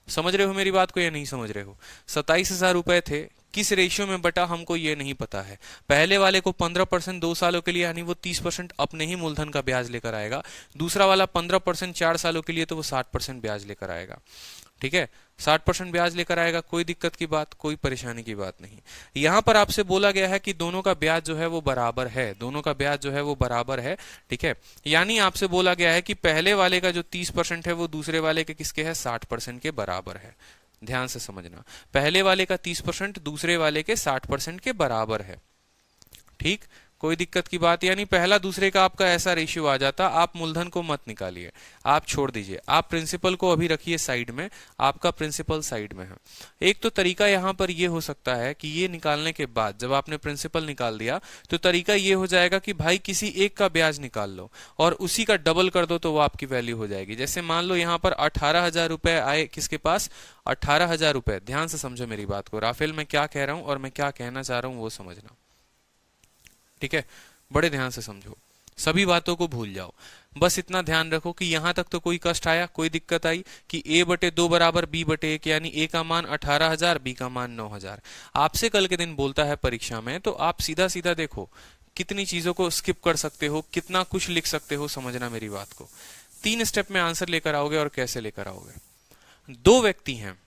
S1: समझ रहे हो मेरी बात को या नहीं समझ रहे हो। 27,000 रुपए थे, किस रेशियो में बटा हमको ये नहीं पता है। पहले वाले को 15% 2 सालों के लिए, यानी वो 30% अपने ही मूलधन का ब्याज लेकर आएगा। दूसरा वाला 15% 4 सालों के लिए, तो वो 60% ब्याज लेकर आएगा, ठीक है, 60% ब्याज लेकर आएगा। कोई दिक्कत की बात, कोई परेशानी की बात नहीं। यहां पर आपसे बोला गया है कि दोनों का ब्याज जो है वो बराबर है, दोनों का ब्याज जो है वो बराबर है, ठीक है। यानी आपसे बोला गया है कि पहले वाले का जो 30% है वो दूसरे वाले के किसके है, 60% के बराबर है। ध्यान से समझना, पहले वाले का 30% दूसरे वाले के 60% के बराबर है, ठीक। कोई दिक्कत की बात, यानी पहला दूसरे का आपका ऐसा रेशियो आ जाता। आप मूलधन को मत निकालिए, आप छोड़ दीजिए, आप प्रिंसिपल को अभी रखिए साइड में, आपका प्रिंसिपल साइड में है। एक तो तरीका यहां पर ये हो सकता है कि ये निकालने के बाद जब आपने प्रिंसिपल निकाल दिया तो तरीका ये हो जाएगा कि भाई किसी एक का ब्याज निकाल लो और उसी का डबल कर दो, तो वो आपकी वैल्यू हो जाएगी। जैसे मान लो यहां पर 18,000 रुपए आए, किसके पास, 18,000 रुपए। ध्यान से समझो मेरी बात को, राफेल मैं क्या कह रहा हूं और मैं क्या कहना चाह रहा हूं वो समझना, ठीक है। बड़े ध्यान से समझो, सभी बातों को भूल जाओ, बस इतना ध्यान रखो कि यहां तक तो कोई कष्ट आया, कोई दिक्कत आई कि A/2 बराबर B/1, यानी A का मान 18,000, B का मान 9,000। आपसे कल के दिन बोलता है परीक्षा में, तो आप सीधा सीधा देखो कितनी चीजों को स्किप कर सकते हो, कितना कुछ लिख सकते हो, समझना मेरी बात को। 3 स्टेप में आंसर लेकर आओगे। और कैसे लेकर आओगे, 2 व्यक्ति हैं,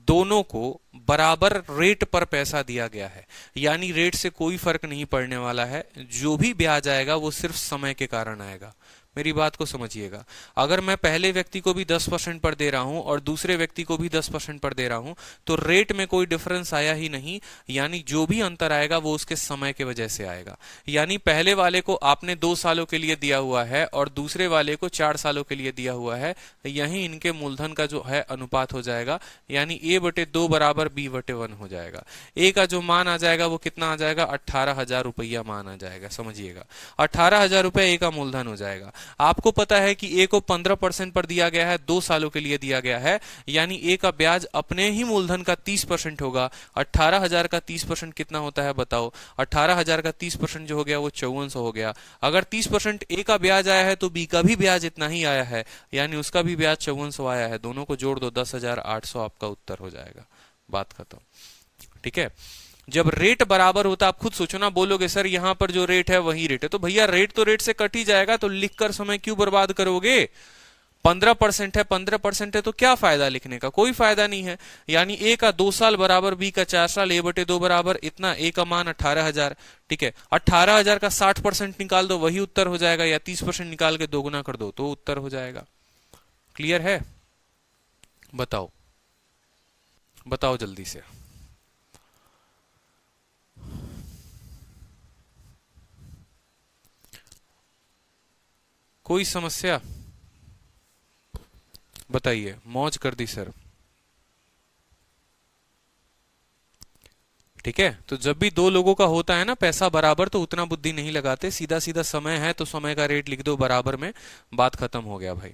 S1: दोनों को बराबर रेट पर पैसा दिया गया है, यानी रेट से कोई फर्क नहीं पड़ने वाला है, जो भी ब्याज आएगा वो सिर्फ समय के कारण आएगा। मेरी बात को समझिएगा, अगर मैं पहले व्यक्ति को भी 10% पर दे रहा हूं और दूसरे व्यक्ति को भी 10% पर दे रहा हूं तो रेट में कोई डिफरेंस आया ही नहीं, यानी जो भी अंतर आएगा वो उसके समय की वजह से आएगा। यानी पहले वाले को आपने 2 सालों के लिए दिया हुआ है और दूसरे वाले को 4 सालों के लिए दिया हुआ है, यही इनके मूलधन का जो है अनुपात हो जाएगा, यानी A/2 बराबर B/1 हो जाएगा। ए का जो मान आ जाएगा वो कितना आ जाएगा, 18,000 रुपया मान आ जाएगा। समझिएगा, 18,000 रुपया ए का मूलधन हो जाएगा। आपको पता है कि ए को 15% पर दिया गया है, 2 सालों के लिए दिया गया है, यानी ए का ब्याज अपने ही मूलधन का 30% होगा। 18,000 का 30% कितना होता है बताओ? 18,000 का 30% जो हो गया वो 5400 हो गया। अगर 30% ए का ब्याज आया है तो बी का भी ब्याज इतना ही आया है, यानी उसका भी ब्याज 5400 आया है। दोनों को जोड़ दो, 10,800 आपका उत्तर हो जाएगा। बात खत्म। ठीक है, जब रेट बराबर होता, आप खुद सोचो ना, बोलोगे सर यहां पर जो रेट है वही रेट है, तो भैया रेट तो रेट से कट ही जाएगा, तो लिखकर समय क्यों बर्बाद करोगे? 15% है, 15% है तो क्या फायदा लिखने का? कोई फायदा नहीं है। यानी ए का 2 साल बराबर बी का 4 साल, A/2 बराबर इतना, ए का मान 18,000। ठीक है, 18,000 का 60% निकाल दो, वही उत्तर हो जाएगा, या 30% निकाल के दोगुना कर दो तो उत्तर हो जाएगा। क्लियर है? बताओ बताओ जल्दी से। कोई समस्या बताइए। मौज कर दी सर। ठीक है, तो जब भी 2 लोगों का होता है ना पैसा बराबर, तो उतना बुद्धि नहीं लगाते, सीधा सीधा समय है तो समय का रेट लिख दो बराबर में, बात खत्म हो गया भाई।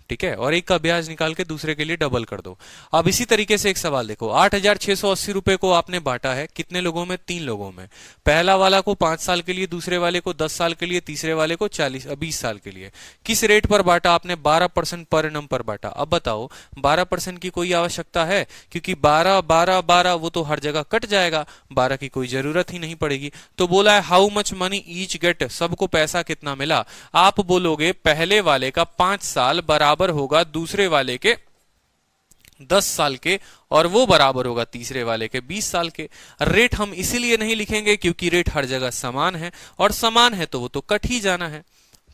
S1: ठीक है, और एक का ब्याज निकाल के दूसरे के लिए डबल कर दो। अब इसी तरीके से एक सवाल देखो, 8,680 रुपए को आपने बांटा है कितने लोगों में? 3 लोगों में। पहला वाला को 5 साल के लिए, दूसरे वाले को 10 साल के लिए, तीसरे वाले को 20 साल के लिए। किस रेट पर बांटा आपने? 12% पर एनम पर बांटा। अब बताओ 12% की कोई आवश्यकता है? क्योंकि 12 12 12 वो तो हर जगह कट जाएगा, 12 की कोई जरूरत ही नहीं पड़ेगी। तो बोला है how much money each get, सबको पैसा कितना मिला? आप बोलोगे पहले वाले का 5 साल बराबर होगा दूसरे वाले के 10 साल के, और वो बराबर होगा तीसरे वाले के 20 साल के। रेट हम इसीलिए नहीं लिखेंगे क्योंकि रेट हर जगह समान है, और समान है तो वो तो कट ही जाना है।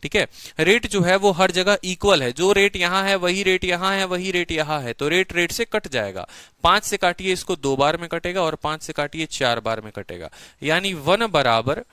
S1: ठीक है, रेट जो है वो हर जगह इक्वल है, जो रेट यहां है वही रेट यहां है, वही रेट यहां है, तो रेट रेट से कट जाएगा। 5 से काटिए इसको 2 बार में कटेगा, और 5 से काटिए 4 बार में कटेगा, यानी 1 बराबर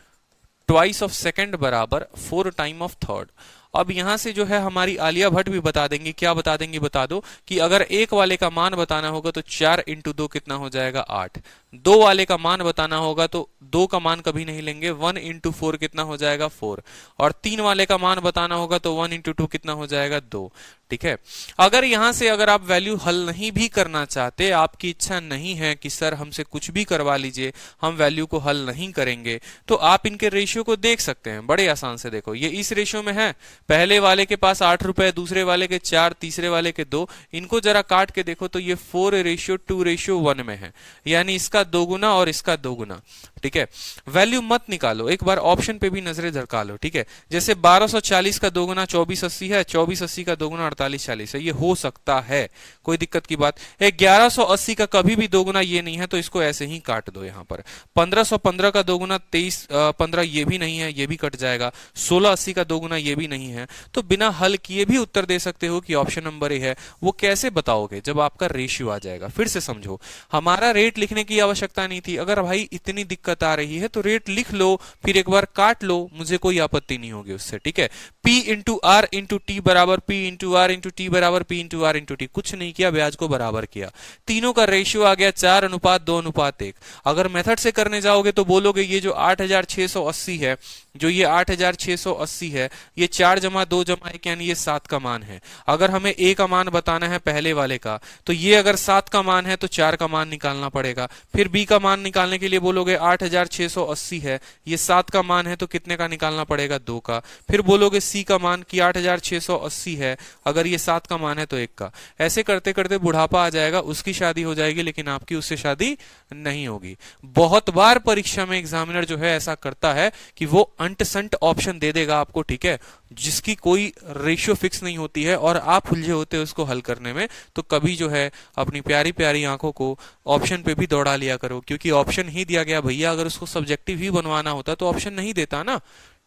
S1: ट्वाइस ऑफ सेकंड बराबर 4 टाइम ऑफ थर्ड। अब यहां से जो है हमारी आलिया भट्ट भी बता देंगी, क्या बता देंगी बता दो, कि अगर एक वाले का मान बताना होगा तो 4 इंटू 2 कितना हो जाएगा? 8। 2 वाले का मान बताना होगा तो 2 का मान कभी नहीं लेंगे, 1 इंटू 4 कितना हो जाएगा? 4। और 3 वाले का मान बताना होगा तो 1 इंटू 2 कितना हो जाएगा? 2। ठीक है, अगर यहां से अगर आप वैल्यू हल नहीं भी करना चाहते, आपकी इच्छा नहीं है कि सर हमसे कुछ भी करवा लीजिए, हम वैल्यू को हल नहीं करेंगे, तो आप इनके रेशियो को देख सकते हैं बड़े आसान से। देखो ये इस रेशियो में है, पहले वाले के पास 8 रुपए, दूसरे वाले के 4, तीसरे वाले के 2। इनको जरा काट के देखो तो ये 4:2:1 में है, यानी इसका 2 गुना और इसका 2 गुना। ठीक है, वैल्यू मत निकालो, एक बार ऑप्शन पे भी नजरें झरका लो। ठीक है, जैसे 1240 का 2 गुना 2480 है, 2480 का 2 गुना 4840 है, ये हो सकता है, कोई दिक्कत की बात। 1180 का कभी भी 2 गुना ये नहीं है, तो इसको ऐसे ही काट दो। यहाँ पर 1515 का 2 गुना 2315 ये भी नहीं है, ये भी कट जाएगा। 1680 का 2 गुना ये भी नहीं है, तो बिना हल किए भी उत्तर दे सकते हो कि ऑप्शन नंबर ए है। वो कैसे बताओगे? जब आपका रेशियो आ जाएगा। फिर से समझो, हमारा रेट लिखने की आवश्यकता नहीं थी, अगर भाई इतनी दिक्कत आ रही है तो रेट लिख लो, फिर एक बार काट लो, मुझे कोई आपत्ति नहीं होगी उससे। ठीक है, P into R into T बराबर P into R into T बराबर P into R into T, कुछ नहीं किया, ब्याज को बराबर किया। तीनों का रेशियो आ गया 4:2:1। अगर मेथड से करने जाओगे तो बोलोगे ये जो 8,680 है, जो ये 8,680 है, ये 4 जमा 2 जमा 1 यानी ये 7 का मान है। अगर हमें ए का मान बताना है पहले वाले का, तो ये अगर 7 का मान है तो 4 का मान निकालना पड़ेगा। फिर बी का मान निकालने के लिए बोलोगे 8,680 है, ये 7 का मान है तो कितने का निकालना पड़ेगा? 2 का। फिर बोलोगे सी का मान कि 8,680 है, अगर ये 7 का मान है तो 1 का। ऐसे करते करते बुढ़ापा आ जाएगा, उसकी शादी हो जाएगी, लेकिन आपकी उससे शादी नहीं होगी। बहुत बार परीक्षा में एग्जामिनर जो है ऐसा करता है कि वो हंट संट ऑप्शन दे देगा आपको, ठीक है, जिसकी कोई रेशियो फिक्स नहीं होती है और आप उलझे होते हैं उसको हल करने में, तो कभी जो है अपनी प्यारी प्यारी आंखों को ऑप्शन पे भी दौड़ा लिया करो, क्योंकि ऑप्शन ही दिया गया भैया, अगर उसको सब्जेक्टिव ही बनवाना होता तो ऑप्शन नहीं देता ना,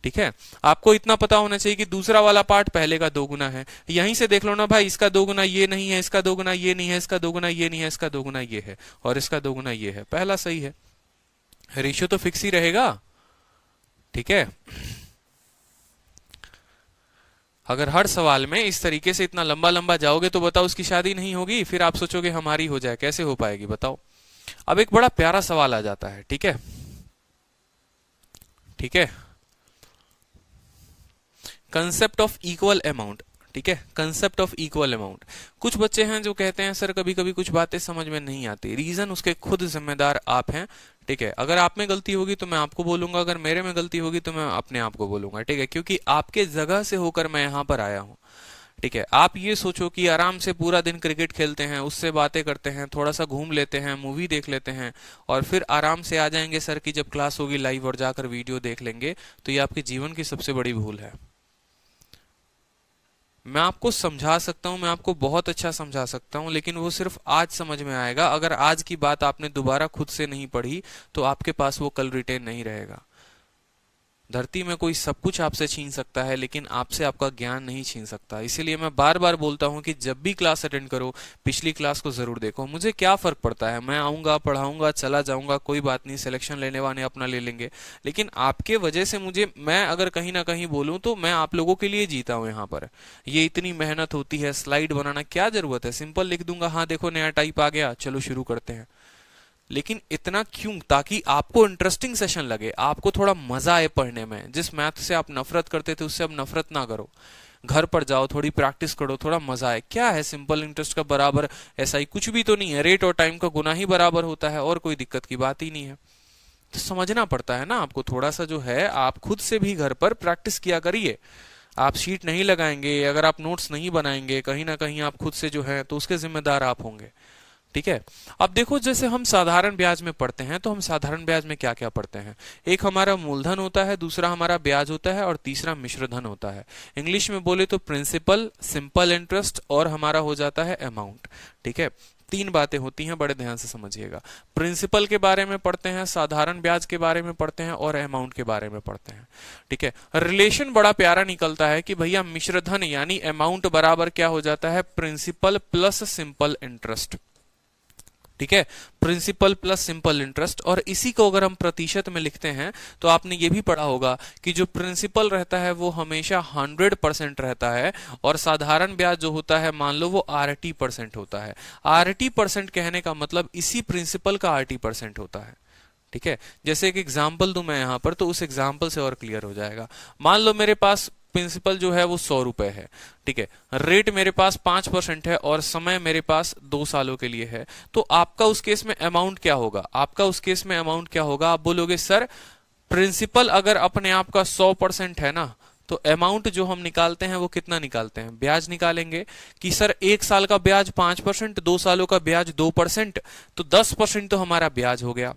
S1: ठीक है। आपको इतना पता होना चाहिए कि दूसरा वाला पार्ट पहले का 2 गुना है, यहीं से देख लो ना भाई, इसका 2 गुना ये नहीं है, इसका 2 गुना ये नहीं है, इसका 2 गुना ये नहीं है, इसका 2 गुना ये है, और इसका 2 गुना ये है, पहला सही है, रेशियो तो फिक्स ही रहेगा, ठीक है। अगर हर सवाल में इस तरीके से इतना लंबा लंबा जाओगे तो बताओ उसकी शादी नहीं होगी, फिर आप सोचोगे हमारी हो जाए, कैसे हो पाएगी बताओ। अब एक बड़ा प्यारा सवाल आ जाता है, ठीक है, ठीक है, कंसेप्ट ऑफ इक्वल अमाउंट, ठीक है, कंसेप्ट ऑफ इक्वल अमाउंट। कुछ बच्चे हैं जो कहते हैं सर कभी कभी कुछ बातें समझ में नहीं आती, रीजन उसके खुद जिम्मेदार आप हैं, ठीक है। अगर आप में गलती होगी तो मैं आपको बोलूंगा, अगर मेरे में गलती होगी तो मैं अपने आप को बोलूंगा, ठीक है, क्योंकि आपके जगह से होकर मैं यहां पर आया हूं, ठीक है। आप ये सोचो कि आराम से पूरा दिन क्रिकेट खेलते हैं, उससे बातें करते हैं, थोड़ा सा घूम लेते हैं, मूवी देख लेते हैं, और फिर आराम से आ जाएंगे सर की जब क्लास होगी लाइव और जाकर वीडियो देख लेंगे, तो ये आपके जीवन की सबसे बड़ी भूल है। मैं आपको समझा सकता हूं, मैं आपको बहुत अच्छा समझा सकता हूं, लेकिन वो सिर्फ आज समझ में आएगा, अगर आज की बात आपने दोबारा खुद से नहीं पढ़ी तो आपके पास वो कल रिटेन नहीं रहेगा। धरती में कोई सब कुछ आपसे छीन सकता है, लेकिन आपसे आपका ज्ञान नहीं छीन सकता। इसीलिए मैं बार बार बोलता हूं कि जब भी क्लास अटेंड करो, पिछली क्लास को जरूर देखो। मुझे क्या फर्क पड़ता है, मैं आऊंगा, पढ़ाऊंगा, चला जाऊंगा, कोई बात नहीं, सिलेक्शन लेने वाले अपना ले लेंगे, लेकिन आपके वजह से मैं अगर कहीं ना कहीं बोलूं तो मैं आप लोगों के लिए जीता हूं यहाँ पर। ये इतनी मेहनत होती है, स्लाइड बनाना क्या जरूरत है, सिंपल लिख दूंगा, हाँ देखो नया टाइप आ गया, चलो शुरू करते हैं। लेकिन इतना क्यों? ताकि आपको इंटरेस्टिंग सेशन लगे, आपको थोड़ा मजा आए पढ़ने में। जिस मैथ से आप नफरत करते थे उससे अब नफरत ना करो, घर पर जाओ, थोड़ी प्रैक्टिस करो, थोड़ा मजा आए। क्या है, सिंपल इंटरेस्ट का बराबर ऐसा ही कुछ भी तो नहीं है, रेट और टाइम का गुना ही बराबर होता है, और कोई दिक्कत की बात ही नहीं है। तो समझना पड़ता है ना आपको, थोड़ा सा जो है आप खुद से भी घर पर प्रैक्टिस किया करिए। आप शीट नहीं लगाएंगे, अगर आप नोट्स नहीं बनाएंगे, कहीं ना कहीं आप खुद से जो है, तो उसके जिम्मेदार आप होंगे, ठीक है। अब देखो, जैसे हम साधारण ब्याज में पढ़ते हैं, तो हम साधारण ब्याज में क्या क्या पढ़ते हैं? एक हमारा मूलधन होता है, दूसरा हमारा ब्याज होता है, और तीसरा मिश्र धन होता है। इंग्लिश में बोले तो प्रिंसिपल, सिंपल इंटरेस्ट, और हमारा हो जाता है अमाउंट, ठीक है। 3 बातें होती हैं, बड़े ध्यान से समझिएगा। प्रिंसिपल के बारे में पढ़ते हैं, साधारण ब्याज के बारे में पढ़ते हैं, और अमाउंट के बारे में पढ़ते हैं, ठीक है। रिलेशन बड़ा प्यारा निकलता है कि भैया मिश्र धन यानी अमाउंट बराबर क्या हो जाता है, प्रिंसिपल प्लस सिंपल इंटरेस्ट, ठीक है, प्रिंसिपल प्लस सिंपल इंटरेस्ट। और इसी को अगर हम प्रतिशत में लिखते हैं तो आपने ये भी पढ़ा होगा कि जो प्रिंसिपल रहता है वो हमेशा 100% रहता है, और साधारण ब्याज जो होता है मान लो वो RT% होता है। RT% कहने का मतलब इसी प्रिंसिपल का RT% होता है, ठीक है। जैसे एक एग्जाम्पल दूं मैं यहां पर, तो उस एग्जाम्पल से और क्लियर हो जाएगा। मान लो मेरे पास प्रिंसिपल जो है वो 100 रुपए है, ठीक है, रेट मेरे पास 5% है, और समय मेरे पास 2 सालों के लिए है, तो आपका उस केस में अमाउंट क्या होगा? आपका उस केस में अमाउंट क्या होगा? आप बोलोगे सर प्रिंसिपल अगर अपने आप का 100% है ना, तो अमाउंट जो हम निकालते हैं वो कितना निकालते हैं? ब्याज निकालेंगे कि सर 1 साल का ब्याज 5%, 2 सालों का ब्याज 2%, तो 10% तो हमारा ब्याज हो गया।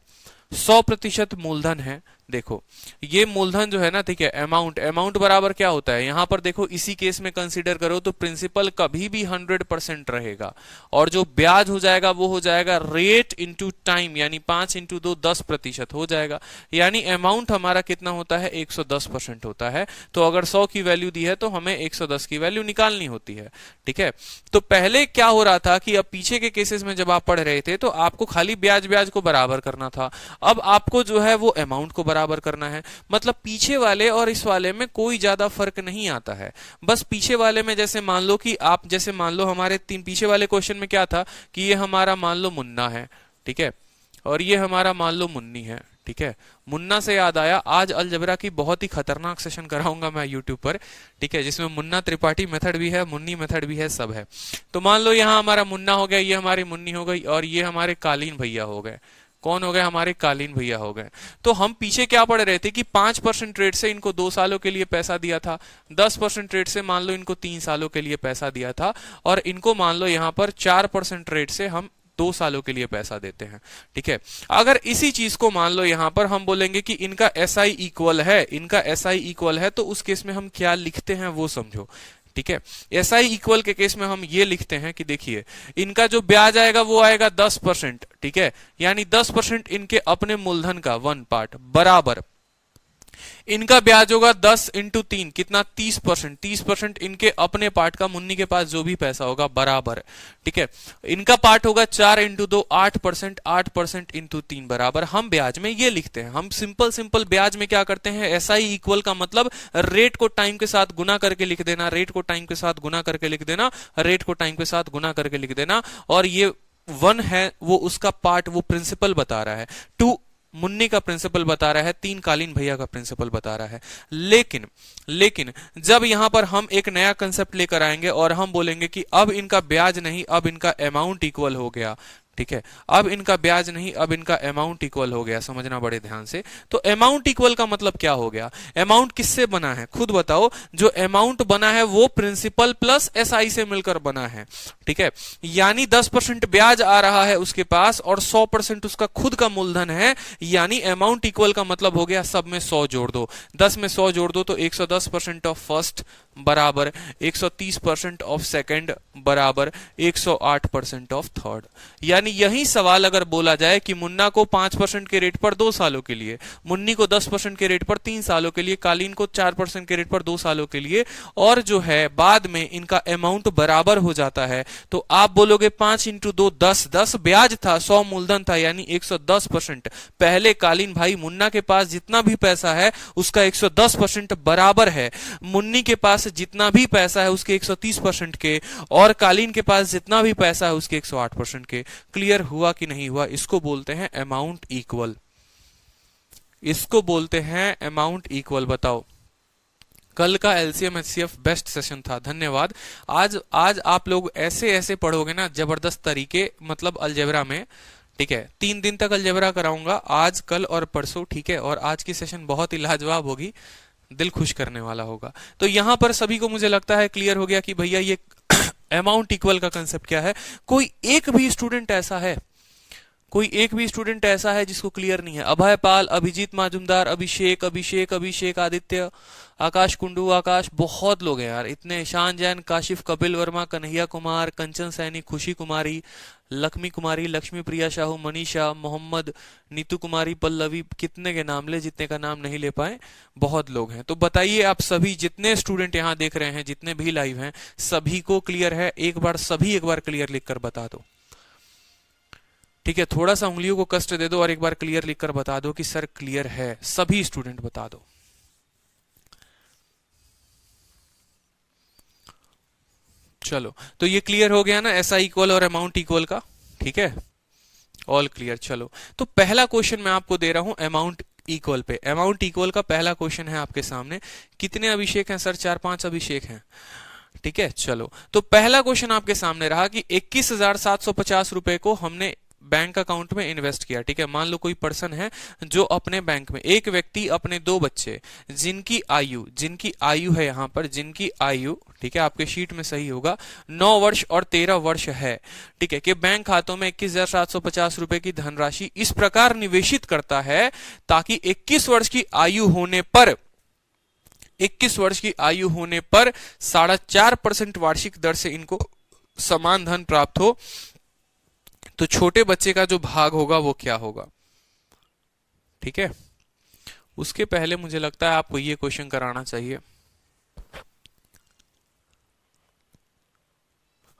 S1: 100% मूलधन है, देखो ये मूलधन जो है ना, ठीक है, अमाउंट बराबर क्या होता है यहां पर? देखो इसी केस में कंसीडर करो तो प्रिंसिपल कभी भी 100% रहेगा, और जो ब्याज हो जाएगा वो हो जाएगा रेट इंटू टाइम, यानी 5 इंटू 2 10% हो जाएगा। यानी अमाउंट हमारा कितना होता है? 110% होता है। तो अगर 100 की वैल्यू दी है तो हमें 110 की वैल्यू निकालनी होती है, ठीक है। तो पहले क्या हो रहा था कि अब पीछे के केसेस में जब आप पढ़ रहे थे तो आपको खाली ब्याज को बराबर करना था, अब आपको जो है वो अमाउंट को बराबर करना है। मतलब पीछे वाले और इस वाले में कोई ज्यादा फर्क नहीं आता है। बस पीछे वाले में जैसे मान लो कि आप, जैसे मान लो हमारे 3 पीछे वाले क्वेश्चन में क्या था कि ये हमारा मान लो मुन्ना है, ठीक है, और ये हमारा मान लो मुन्नी है, ठीक है। मुन्ना से याद आया, आज अलजबरा की बहुत ही खतरनाक सेशन कराऊंगा मैं यूट्यूब पर, ठीक है, जिसमें मुन्ना त्रिपाठी मेथड भी है, मुन्नी मेथड भी है, सब है। तो मान लो यहाँ हमारा मुन्ना हो गया, ये हमारी मुन्नी हो गई, और ये हमारे कालीन भैया हो गए। कौन हो गए? हमारे कालीन भैया हो गए। तो हम पीछे क्या पढ़ रहे थे कि 5% रेट से इनको 2 सालों के लिए पैसा दिया था, 10% रेट से मान लो इनको 3 सालों के लिए पैसा दिया था, और इनको मान लो यहाँ पर 4% रेट से हम 2 सालों के लिए पैसा देते हैं। ठीक है, अगर इसी चीज को मान लो यहां पर हम बोलेंगे कि इनका SI इक्वल है, इनका SI इक्वल है, तो उस केस में हम क्या लिखते हैं वो समझो। ठीक है, SI इक्वल के केस में हम ये लिखते हैं कि देखिए इनका जो ब्याज आएगा वो आएगा 10%। ठीक है, यानी 10% इनके अपने मूलधन का 1 पार्ट बराबर इनका ब्याज होगा 10 इंटू 3 कितना 30%। 30% इनके अपने पार्ट का, मुन्नी के पास जो भी पैसा होगा बराबर। ठीक है, इनका पार्ट होगा 4 इंटू 2 8%, 8% इंटू 3 बराबर। हम ब्याज में ये लिखते हैं, हम सिंपल सिंपल ब्याज में क्या करते हैं, SI इक्वल का मतलब रेट को टाइम के साथ गुना करके लिख देना, रेट को टाइम के साथ गुना करके लिख देना, रेट को टाइम के साथ गुना करके लिख देना। और ये 1 है वो उसका पार्ट, वो प्रिंसिपल बता रहा है, 2 मुन्नी का प्रिंसिपल बता रहा है, 3 कालीन भैया का प्रिंसिपल बता रहा है। लेकिन जब यहां पर हम एक नया कंसेप्ट लेकर आएंगे और हम बोलेंगे कि अब इनका ब्याज नहीं, अब इनका अमाउंट इक्वल हो गया। ठीक है, अब इनका ब्याज नहीं, अब इनका अमाउंट इक्वल हो गया, समझना बड़े ध्यान से। तो अमाउंट इक्वल का मतलब क्या हो गया, अमाउंट किससे बना है खुद बताओ। जो अमाउंट बना है वो प्रिंसिपल प्लस SI से मिलकर बना है। ठीक है, यानी 10% ब्याज आ रहा है उसके पास और 100% उसका खुद का मूलधन है, यानी अमाउंट इक्वल का मतलब हो गया सब में 100 जोड़ दो, 10 में 100 जोड़ दो तो 110% ऑफ फर्स्ट बराबर 130% ऑफ सेकंड बराबर 108% ऑफ थर्ड। यानी यही सवाल अगर बोला जाए कि मुन्ना को 5% के रेट पर 2 सालों के लिए, मुन्नी को 10% के रेट पर 3 सालों के लिए, कालीन को 4% के रेट पर 2 सालों के लिए, और जो है बाद में इनका अमाउंट बराबर हो जाता है, तो आप बोलोगे 5 इंटू 2 10, 10 ब्याज था, 100 मूलधन था, यानी 110%। पहले कालीन भाई मुन्ना के पास जितना भी पैसा है उसका 110% बराबर है, मुन्नी के पास जितना भी पैसा है उसके 130% के, और कालीन के पास जितना भी पैसा है उसके 108% के। क्लियर हुआ कि नहीं हुआ? इसको बोलते हैं अमाउंट इक्वल, इसको बोलते हैं अमाउंट इक्वल। बताओ, कल का LCM HCF बेस्ट सेशन था, धन्यवाद। आज आप लोग ऐसे ऐसे पढ़ोगे ना जबरदस्त तरीके, मतलब अलजेब्रा में। ठीक है, 3 दिन तक अलजेब्रा कराऊंगा, आज कल और परसों। ठीक है, और आज की सेशन बहुत ही लाजवाब होगी, दिल खुश करने वाला होगा। तो यहां पर सभी को मुझे लगता है क्लियर हो गया कि भैया ये अमाउंट इक्वल का कंसेप्ट क्या है। कोई एक भी स्टूडेंट ऐसा है, कोई एक भी स्टूडेंट ऐसा है जिसको क्लियर नहीं है? अभय पाल, अभिजीत माजुमदार, अभिषेक आदित्य, आकाश कुंडू, आकाश, बहुत लोग हैं यार इतने, ईशान जैन, काशिफ, कपिल वर्मा, कन्हैया कुमार, कंचन सैनी, खुशी कुमारी, लक्ष्मी कुमारी, लक्ष्मी प्रिया साहू, मनीषा, मोहम्मद, नीतू कुमारी, पल्लवी, कितने के नाम ले, जितने का नाम नहीं ले पाए, बहुत लोग हैं। तो बताइए आप सभी जितने स्टूडेंट यहाँ देख रहे हैं, जितने भी लाइव हैं, सभी को क्लियर है? एक बार क्लियर लिखकर बता दो। ठीक है, थोड़ा सा उंगलियों को कष्ट दे दो और एक बार क्लियर लिखकर बता दो कि सर क्लियर है। सभी स्टूडेंट बता दो। चलो, तो ये क्लियर हो गया ना SI इक्वल और अमाउंट इक्वल का। ठीक है, ऑल क्लियर। चलो, तो पहला क्वेश्चन मैं आपको दे रहा हूं amount equal pay. Amount equal का पहला क्वेश्चन है आपके सामने। कितने अभिषेक हैं सर? 4-5 अभिषेक हैं। ठीक है, चलो, तो पहला क्वेश्चन आपके सामने रहा कि 21,750 रुपए को हमने बैंक अकाउंट में इन्वेस्ट किया। ठीक है, मान लो कोई पर्सन है जो अपने बैंक में, एक व्यक्ति अपने 2 बच्चे जिनकी आयु है यहां पर, जिनकी आयु, ठीक है, आपके शीट में सही होगा, 9 वर्ष और 13 वर्ष है। ठीक है, कि बैंक खातों में 21,750 रुपए की धनराशि इस प्रकार निवेशित करता है ताकि 21 वर्ष की आयु होने पर 4.5% वार्षिक दर से इनको समान धन प्राप्त हो। तो छोटे बच्चे का जो भाग होगा वो क्या होगा? ठीक है, उसके पहले मुझे लगता है आपको ये क्वेश्चन कराना चाहिए।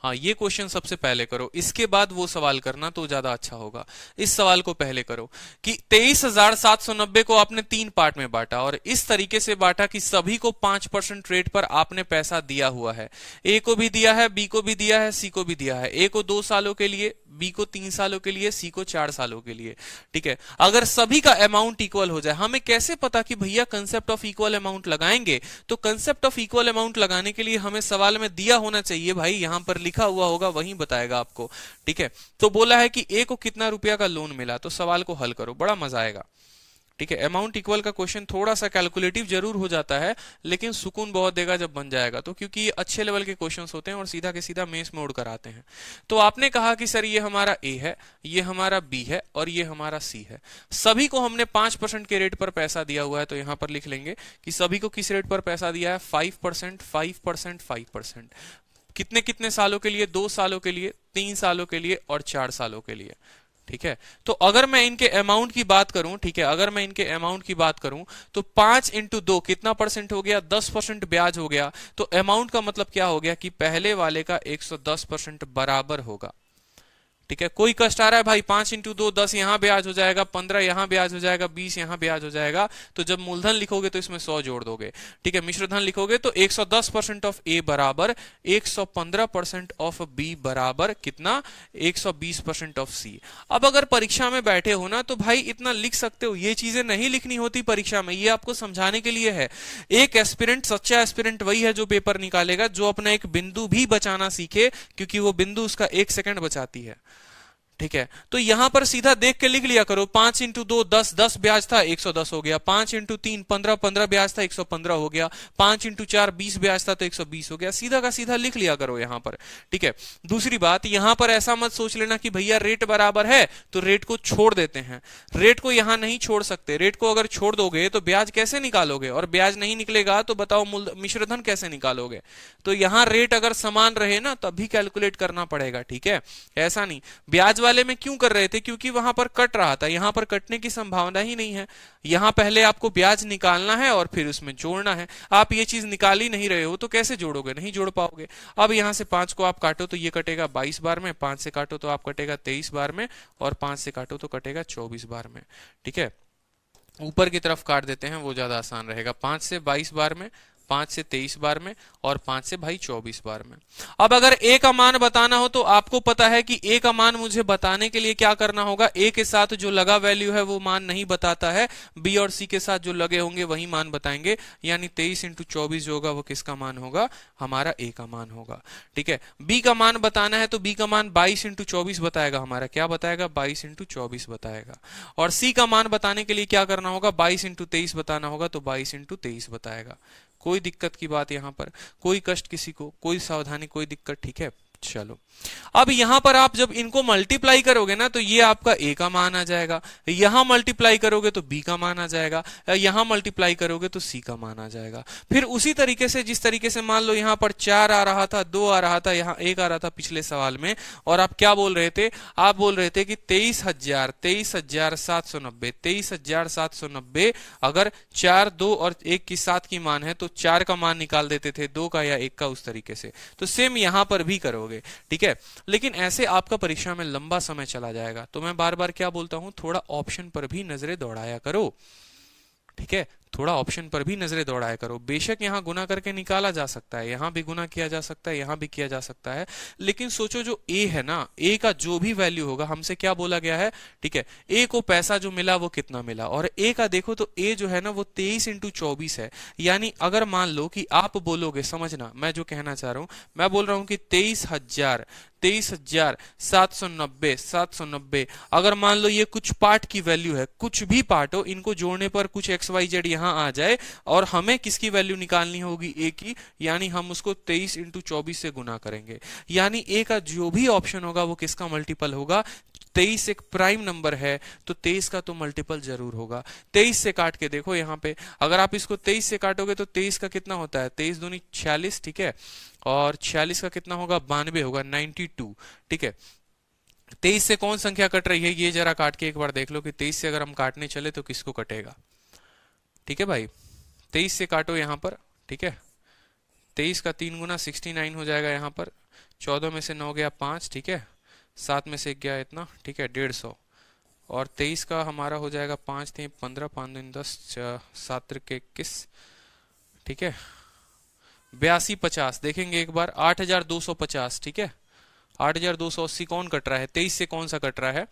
S1: हाँ, ये क्वेश्चन सबसे पहले करो, इसके बाद वो सवाल करना तो ज्यादा अच्छा होगा। इस सवाल को पहले करो कि 23,790 को आपने 3 पार्ट में बांटा और इस तरीके से बांटा कि सभी को 5% रेट पर आपने पैसा दिया हुआ है। ए को भी दिया है, बी को भी दिया है, सी को भी दिया है। ए को 2 सालों के लिए, बी को 3 सालों के लिए, सी को 4 सालों के लिए। ठीक है, अगर सभी का अमाउंट इक्वल हो जाए, हमें कैसे पता कि भैया कंसेप्ट ऑफ इक्वल अमाउंट लगाएंगे? तो कंसेप्ट ऑफ इक्वल अमाउंट लगाने के लिए हमें सवाल में दिया होना चाहिए भाई, यहां पर लिखा हुआ होगा वही बताएगा आपको। ठीक है, तो बोला है कि ए को कितना रुपया का लोन मिला, तो सवाल को हल करो, बड़ा मजा आएगा। ठीक है। अमाउंट इक्वल का क्वेश्चन थोड़ा सा कैलकुलेटिव जरूर हो जाता है, लेकिन सुकून बहुत देगा जब बन जाएगा तो, क्योंकि ये अच्छे लेवल के क्वेश्चंस होते हैं और सीधा के सीधा मेंस में उड़ कर आते हैं। तो आपने कहा कि सर ये हमारा ए है, ये हमारा बी है और ये हमारा सी है। सभी को हमने 5% के रेट पर पैसा दिया हुआ है, तो यहां पर लिख लेंगे कि सभी को किस रेट पर पैसा दिया है, 5%, 5%, 5%। कितने कितने सालों के लिए, 2 सालों के लिए, 3 सालों के लिए और 4 सालों के लिए। ठीक है। तो अगर मैं इनके अमाउंट की बात करूं, ठीक है, अगर मैं इनके अमाउंट की बात करूं तो 5 इंटू 2 कितना परसेंट हो गया, 10% ब्याज हो गया। तो अमाउंट का मतलब क्या हो गया कि पहले वाले का 110% बराबर होगा। ठीक है। कोई कष्ट आ रहा है भाई, 5 इंटू 2 10 यहां ब्याज हो जाएगा, 15 यहां ब्याज हो जाएगा, 20 यहां ब्याज हो जाएगा। तो जब मूलधन लिखोगे तो इसमें 100 जोड़ दोगे। ठीक है। मिश्रधन लिखोगे तो 110% ऑफ ए बराबर 115% ऑफ बी बराबर कितना, 120% ऑफ सी। अब अगर परीक्षा में बैठे हो ना तो भाई इतना लिख सकते हो, ये चीजें नहीं लिखनी होती परीक्षा में, ये आपको समझाने के लिए है। एक एस्पिरेंट, सच्चा एस्पिरेंट वही है जो पेपर निकालेगा, जो अपना एक बिंदु भी बचाना सीखे, क्योंकि वो बिंदु उसका 1 सेकंड बचाती है। ठीक है। तो यहां पर सीधा देख के लिख लिया करो, 5 इंटू 2 10, 10 ब्याज था 110 हो गया, 5 इंटू 3 15, 15 ब्याज था 115 हो गया, 5 इंटू 4 20 ब्याज था तो 120 हो गया। सीधा का सीधा लिख लिया करो यहां पर। ठीक है। दूसरी बात, यहां पर ऐसा मत सोच लेना कि भैया रेट बराबर है तो रेट को छोड़ देते हैं। रेट को यहां नहीं छोड़ सकते। रेट को अगर छोड़ दोगे तो ब्याज कैसे निकालोगे, और ब्याज नहीं निकलेगा तो बताओ मिश्रधन कैसे निकालोगे। तो यहां रेट अगर समान रहे ना तभी कैलकुलेट करना पड़ेगा। ठीक है। ऐसा नहीं, ब्याज वाले में क्यों कर रहे थे, क्योंकि वहां पर कट रहा था, यहां पर कटने की संभावना ही नहीं है। यहां पहले आपको ब्याज निकालना है और फिर उसमें जोड़ना है। आप ये चीज निकाल ही नहीं रहे हो तो कैसे जोड़ोगे, नहीं जोड़ पाओगे। अब यहां से 5 को आप काटो तो ये कटेगा 22 बार में, 5 से काटो तो आप कटेगा 23 बार में, और 5 से काटो तो कटेगा 24 बार में। ठीक है। ऊपर की तरफ काट देते हैं, वो ज्यादा आसान रहेगा। 5 से 22 बार में, 5 से 23 बार में, और 5 से भाई 24 बार में। अब अगर ए का मान बताना हो तो आपको पता है कि ए का मान मुझे बताने के लिए क्या करना होगा, ए के साथ जो लगा वैल्यू है वो मान नहीं बताता है, बी और सी के साथ जो लगे होंगे वही मान बताएंगे। यानी 23 इंटू 24 जो होगा वो किसका मान होगा, हमारा ए का मान होगा। ठीक है। बी का मान बताना है तो बी का मान 22 इंटू 24 बताएगा, हमारा क्या बताएगा, 22 इंटू 24 बताएगा। और सी का मान बताने के लिए क्या करना होगा, 22 इंटू 23 बताना होगा तो 22 इंटू 23 बताएगा। कोई दिक्कत की बात यहां पर, कोई कष्ट किसी को, कोई सावधानी, कोई दिक्कत। ठीक है। चलो, अब यहां पर आप जब इनको मल्टीप्लाई करोगे ना तो ये आपका ए का मान आ जाएगा, यहां मल्टीप्लाई करोगे तो बी का मान आ जाएगा, यहां मल्टीप्लाई करोगे तो सी का मान आ जाएगा। फिर उसी तरीके से, जिस तरीके से मान लो यहां पर 4 आ रहा था, 2 आ रहा था, यहां 1 आ रहा था पिछले सवाल में, और आप क्या बोल रहे थे, आप बोल रहे थे कि 23,790, 23,790 अगर 4, 2 और 1 की 7 की मान है तो 4 का मान निकाल देते थे, 2 का या 1 का, उस तरीके से। तो सेम यहां पर भी करोगे। ठीक है। लेकिन ऐसे आपका परीक्षा में लंबा समय चला जाएगा, तो मैं बार बार क्या बोलता हूं, थोड़ा ऑप्शन पर भी नजरें दौड़ाया करो। ठीक है। थोड़ा ऑप्शन पर भी नजरें दौड़ाया करो। बेशक यहां गुना करके निकाला जा सकता है, यहां भी गुना किया जा सकता है, यहां भी किया जा सकता है, लेकिन सोचो जो ए है ना, ए का जो भी वैल्यू होगा, हमसे क्या बोला गया है, ठीक है, ए को पैसा जो मिला वो कितना मिला, और ए का देखो तो ए जो है ना वो 23 इंटू 24 है। यानी अगर मान लो कि आप बोलोगे, समझना मैं जो कहना चाह रहा हूं, मैं बोल रहा हूं कि 23,790 अगर मान लो ये कुछ पार्ट की वैल्यू है, कुछ भी पार्ट हो, इनको जोड़ने पर कुछ XYZ यहां आ जाए, और हमें किसकी वैल्यू निकालनी होगी, ए की, यानी हम उसको 23 इंटू 24 से गुना करेंगे। यानी ए का जो भी ऑप्शन होगा वो किसका मल्टीपल होगा, 23 एक प्राइम नंबर है तो 23 का तो मल्टीपल जरूर होगा। 23 से काट के देखो यहां पे, अगर आप इसको 23 से काटोगे तो 23 का कितना होता है, 23 दूनी 46, ठीक है, और 46 का कितना होगा, 92 होगा, 92। ठीक है। 23 से कौन संख्या कट रही है, ये जरा काट के एक बार देख लो कि 23 से अगर हम काटने चले तो किसको कटेगा। ठीक है भाई, 23 से काटो यहां पर। ठीक है। 23 का 3 गुना 69 हो जाएगा यहां पर, 14 में से 9 गया 5, ठीक है, 7 में से 1 गया इतना, ठीक है, 150, और 23 का हमारा हो जाएगा 5 3 15, 5 2 10, 7 3 21, ठीक है, 82 50, देखेंगे एक बार, 8250, ठीक है, 8280 कौन कट रहा है, 23 से कौन सा कट रहा है,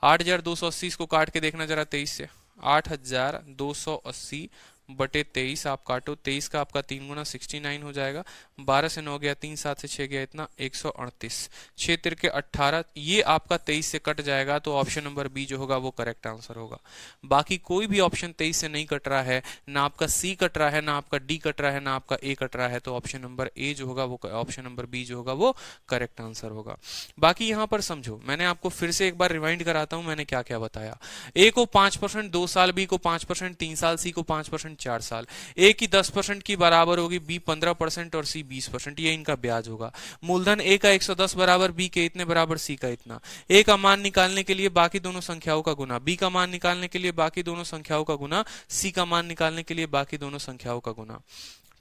S1: 8280 को काट के देखना जरा 23 से, 8280 बटे 23 आप काटो, 23 का आपका 3 गुना 69 हो जाएगा, 12 से 9 गया 3, 7 से 6 गया इतना 138, 6 तिरके 18, ये आपका 23 से कट जाएगा, तो ऑप्शन नंबर बी जो होगा वो करेक्ट आंसर होगा। बाकी कोई भी ऑप्शन 23 से नहीं कट रहा है, ना आपका सी कट रहा है, ना आपका डी कट रहा है, ना आपका ए कट रहा है, तो ऑप्शन नंबर ए जो होगा वो, ऑप्शन नंबर बी जो होगा वो करेक्ट आंसर होगा। बाकी यहां पर समझो, मैंने आपको फिर से एक बार रिवाइंड कराता हूं मैंने क्या क्या बताया। ए को 5% 2 साल, बी को 5% 3 साल, सी को 5% 4 साल। ए की 10% की बराबर होगी, बी 15% और सी 20%, ये इनका ब्याज होगा। मूलधन ए का 110 बराबर बी के इतने बराबर सी का इतना। ए का मान निकालने के लिए बाकी दोनों संख्याओं का गुना, बी का मान निकालने के लिए बाकी दोनों संख्याओं का गुना, सी का मान निकालने के लिए बाकी दोनों संख्याओं का गुना।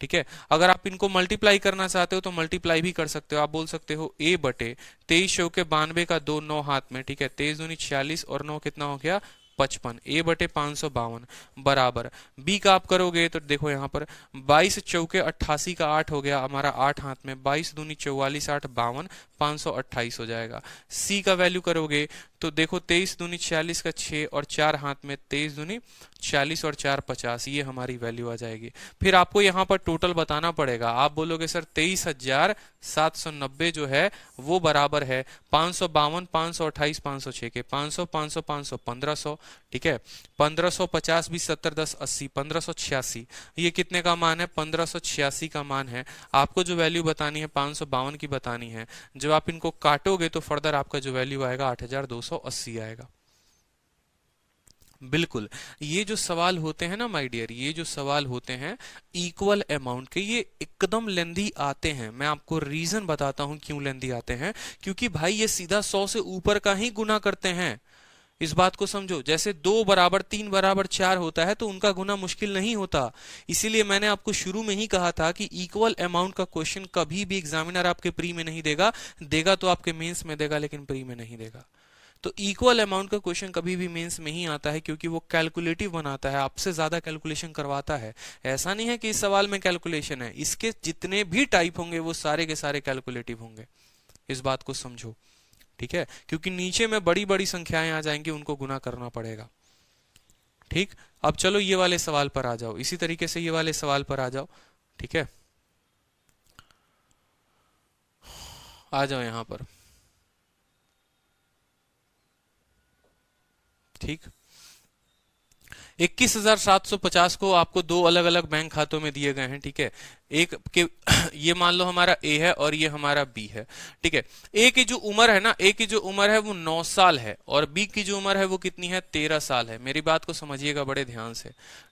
S1: ठीक है, अगर आप इनको मल्टीप्लाई करना चाहते हो तो मल्टीप्लाई भी कर सकते हो। आप बोल सकते हो ए बटे 23 चौके 92 का 2 9 हाथ में, ठीक है, 23 दूनी 46 और 9 कितना हो गया 55, ए बटे 552 बराबर बी का आप करोगे तो देखो यहाँ पर 22 चौके 88 का 8 हो गया हमारा 8 हाथ में, 22 दूनी 44 8 52, 528 हो जाएगा। सी का वैल्यू करोगे तो देखो 23 दूनी 46 का 6 और 4 हाथ में, 23 दूनी 40 और 4 50, ये हमारी वैल्यू आ जाएगी। फिर आपको यहाँ पर टोटल बताना पड़ेगा। आप बोलोगे सर 23,790 जो है वो बराबर है 552 528 506 के, 500 500 500 1500, ठीक है, 1550 20 70 10 80 1586, ये कितने का मान है 1586 का मान है। आपको जो वैल्यू बतानी है 552 की बतानी है। जब आप इनको काटोगे तो फर्दर आपका जो वैल्यू आएगा 8280 आएगा। बिल्कुल, ये जो सवाल होते हैं ना माय डियर, ये जो सवाल होते हैं इक्वल अमाउंट के, ये एकदम लेंदी आते हैं। मैं आपको रीजन बताता हूं क्यों लेंदी आते हैं, क्योंकि भाई ये सीधा 100 से ऊपर का ही गुना करते हैं। इस बात को समझो, जैसे 2 बराबर 3 बराबर 4 होता है तो उनका गुना मुश्किल नहीं होता। इसीलिए मैंने आपको शुरू में ही कहा था कि इक्वल अमाउंट का क्वेश्चन कभी भी एग्जामिनर आपके प्री में नहीं देगा, देगा तो आपके मेंस में देगा लेकिन प्री में नहीं देगा। तो इक्वल अमाउंट का क्वेश्चन कभी भी मेंस में ही आता है, क्योंकि वो कैलकुलेटिव बनाता है, आपसे ज्यादा कैलकुलेशन करवाता है। ऐसा नहीं है कि इस सवाल में कैलकुलेशन है, इसके जितने भी टाइप होंगे वो सारे के सारे कैलकुलेटिव होंगे। इस बात को समझो, ठीक है, क्योंकि नीचे में बड़ी बड़ी संख्याएं आ जाएंगी, उनको गुना करना पड़ेगा। ठीक, अब चलो ये वाले सवाल पर आ जाओ, इसी तरीके से ये वाले सवाल पर आ जाओ। ठीक है, आ जाओ यहां पर। ठीक, 21,750 को आपको दो अलग अलग बैंक खातों में दिए गए हैं। ठीक है, एक के ये मान लो हमारा ए है और ये हमारा बी है। ठीक है, ए की जो उम्र है ना, ए की जो उम्र है वो 9 साल है और बी की जो उम्र है वो कितनी है 13 साल है। मेरी बात को समझिएगा बड़े ध्यान से।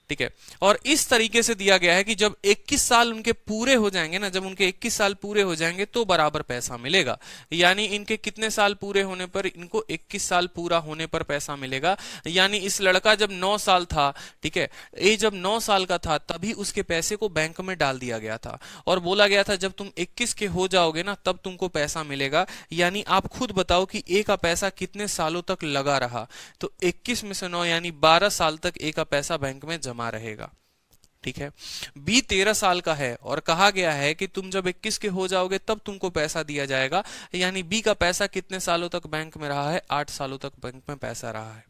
S1: ठीक है, और इस तरीके से दिया गया है कि जब 21 साल उनके पूरे हो जाएंगे ना, जब उनके 21 साल पूरे हो जाएंगे तो बराबर पैसा मिलेगा। यानी इनके कितने साल पूरे होने पर, इनको 21 साल पूरा होने पर पैसा मिलेगा। यानी इस लड़का जब 9 साल था, ठीक है, ए जब 9 साल का था तभी उसके पैसे को बैंक में डाल दिया गया था और बोला गया था जब तुम 21 के हो जाओगे ना तब तुमको पैसा मिलेगा। यानी आप खुद बताओ कि ए का पैसा कितने सालों तक लगा रहा, तो 21 में से 9 यानी 12 साल तक ए का पैसा बैंक में जमा रहेगा। ठीक है, बी 13 साल का है और कहा गया है कि तुम जब 21 के हो जाओगे तब तुमको पैसा दिया जाएगा। यानी बी का पैसा कितने सालों तक बैंक में रहा है, 8 सालों तक बैंक में पैसा रहा है।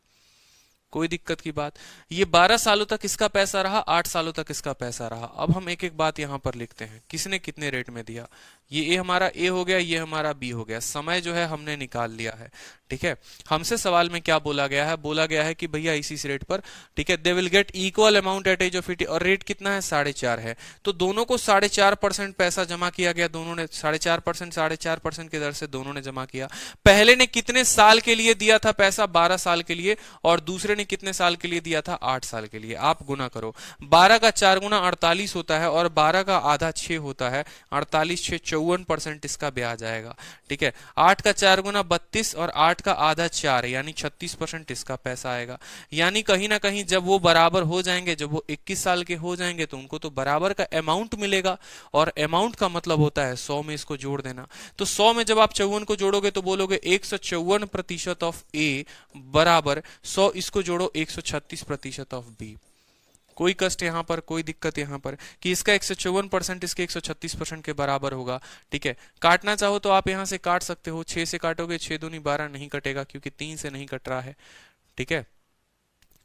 S1: कोई दिक्कत की बात, ये 12 सालों तक इसका पैसा रहा, 8 सालों तक इसका पैसा रहा। अब हम एक एक बात यहां पर लिखते हैं, किसने कितने रेट में दिया। ये ए हमारा ए हो गया, ये हमारा बी हो गया, समय जो है हमने निकाल लिया है। ठीक है, हमसे सवाल में क्या बोला गया है, बोला गया है कि भैया इसी रेट पर, ठीक है, they will get equal amount at age of 80 और रेट कितना है 4.5 है। तो दोनों को 4.5% पैसा जमा किया गया, दोनों ने 4.5% की दर से दोनों ने जमा किया। पहले ने कितने साल के लिए दिया था पैसा, 12 साल के लिए, और दूसरे ने कितने साल के लिए दिया था, 8 साल के लिए। आप गुना करो, 12 का 4 गुना 48 होता है और 12 का आधा 6 होता है, 48 6 54% इसका ब्याज आएगा। ठीक है, 8 का 4 गुना 32 और 8 का आधा 4 यानी 36% इसका पैसा आएगा। यानी कहीं ना कहीं जब वो बराबर हो जाएंगे, जब वो 21 साल के हो जाएंगे तो उनको तो बराबर का अमाउंट मिलेगा, और अमाउंट का मतलब होता है 100 में इसको जोड़ देना। तो 100 में जब आप 54 को जोड़ोगे तो बोलोगे 154% ऑफ ए बराबर 100 इसको जोड़ो 136% ऑफ बी। कोई कष्ट यहां पर, कोई दिक्कत यहां पर कि इसका 154% इसके 136% के बराबर होगा। ठीक है, काटना चाहो तो आप यहां से काट सकते हो, 6 से काटोगे 6 दूनी 12 नहीं कटेगा क्योंकि 3 से नहीं कट रहा है। ठीक है,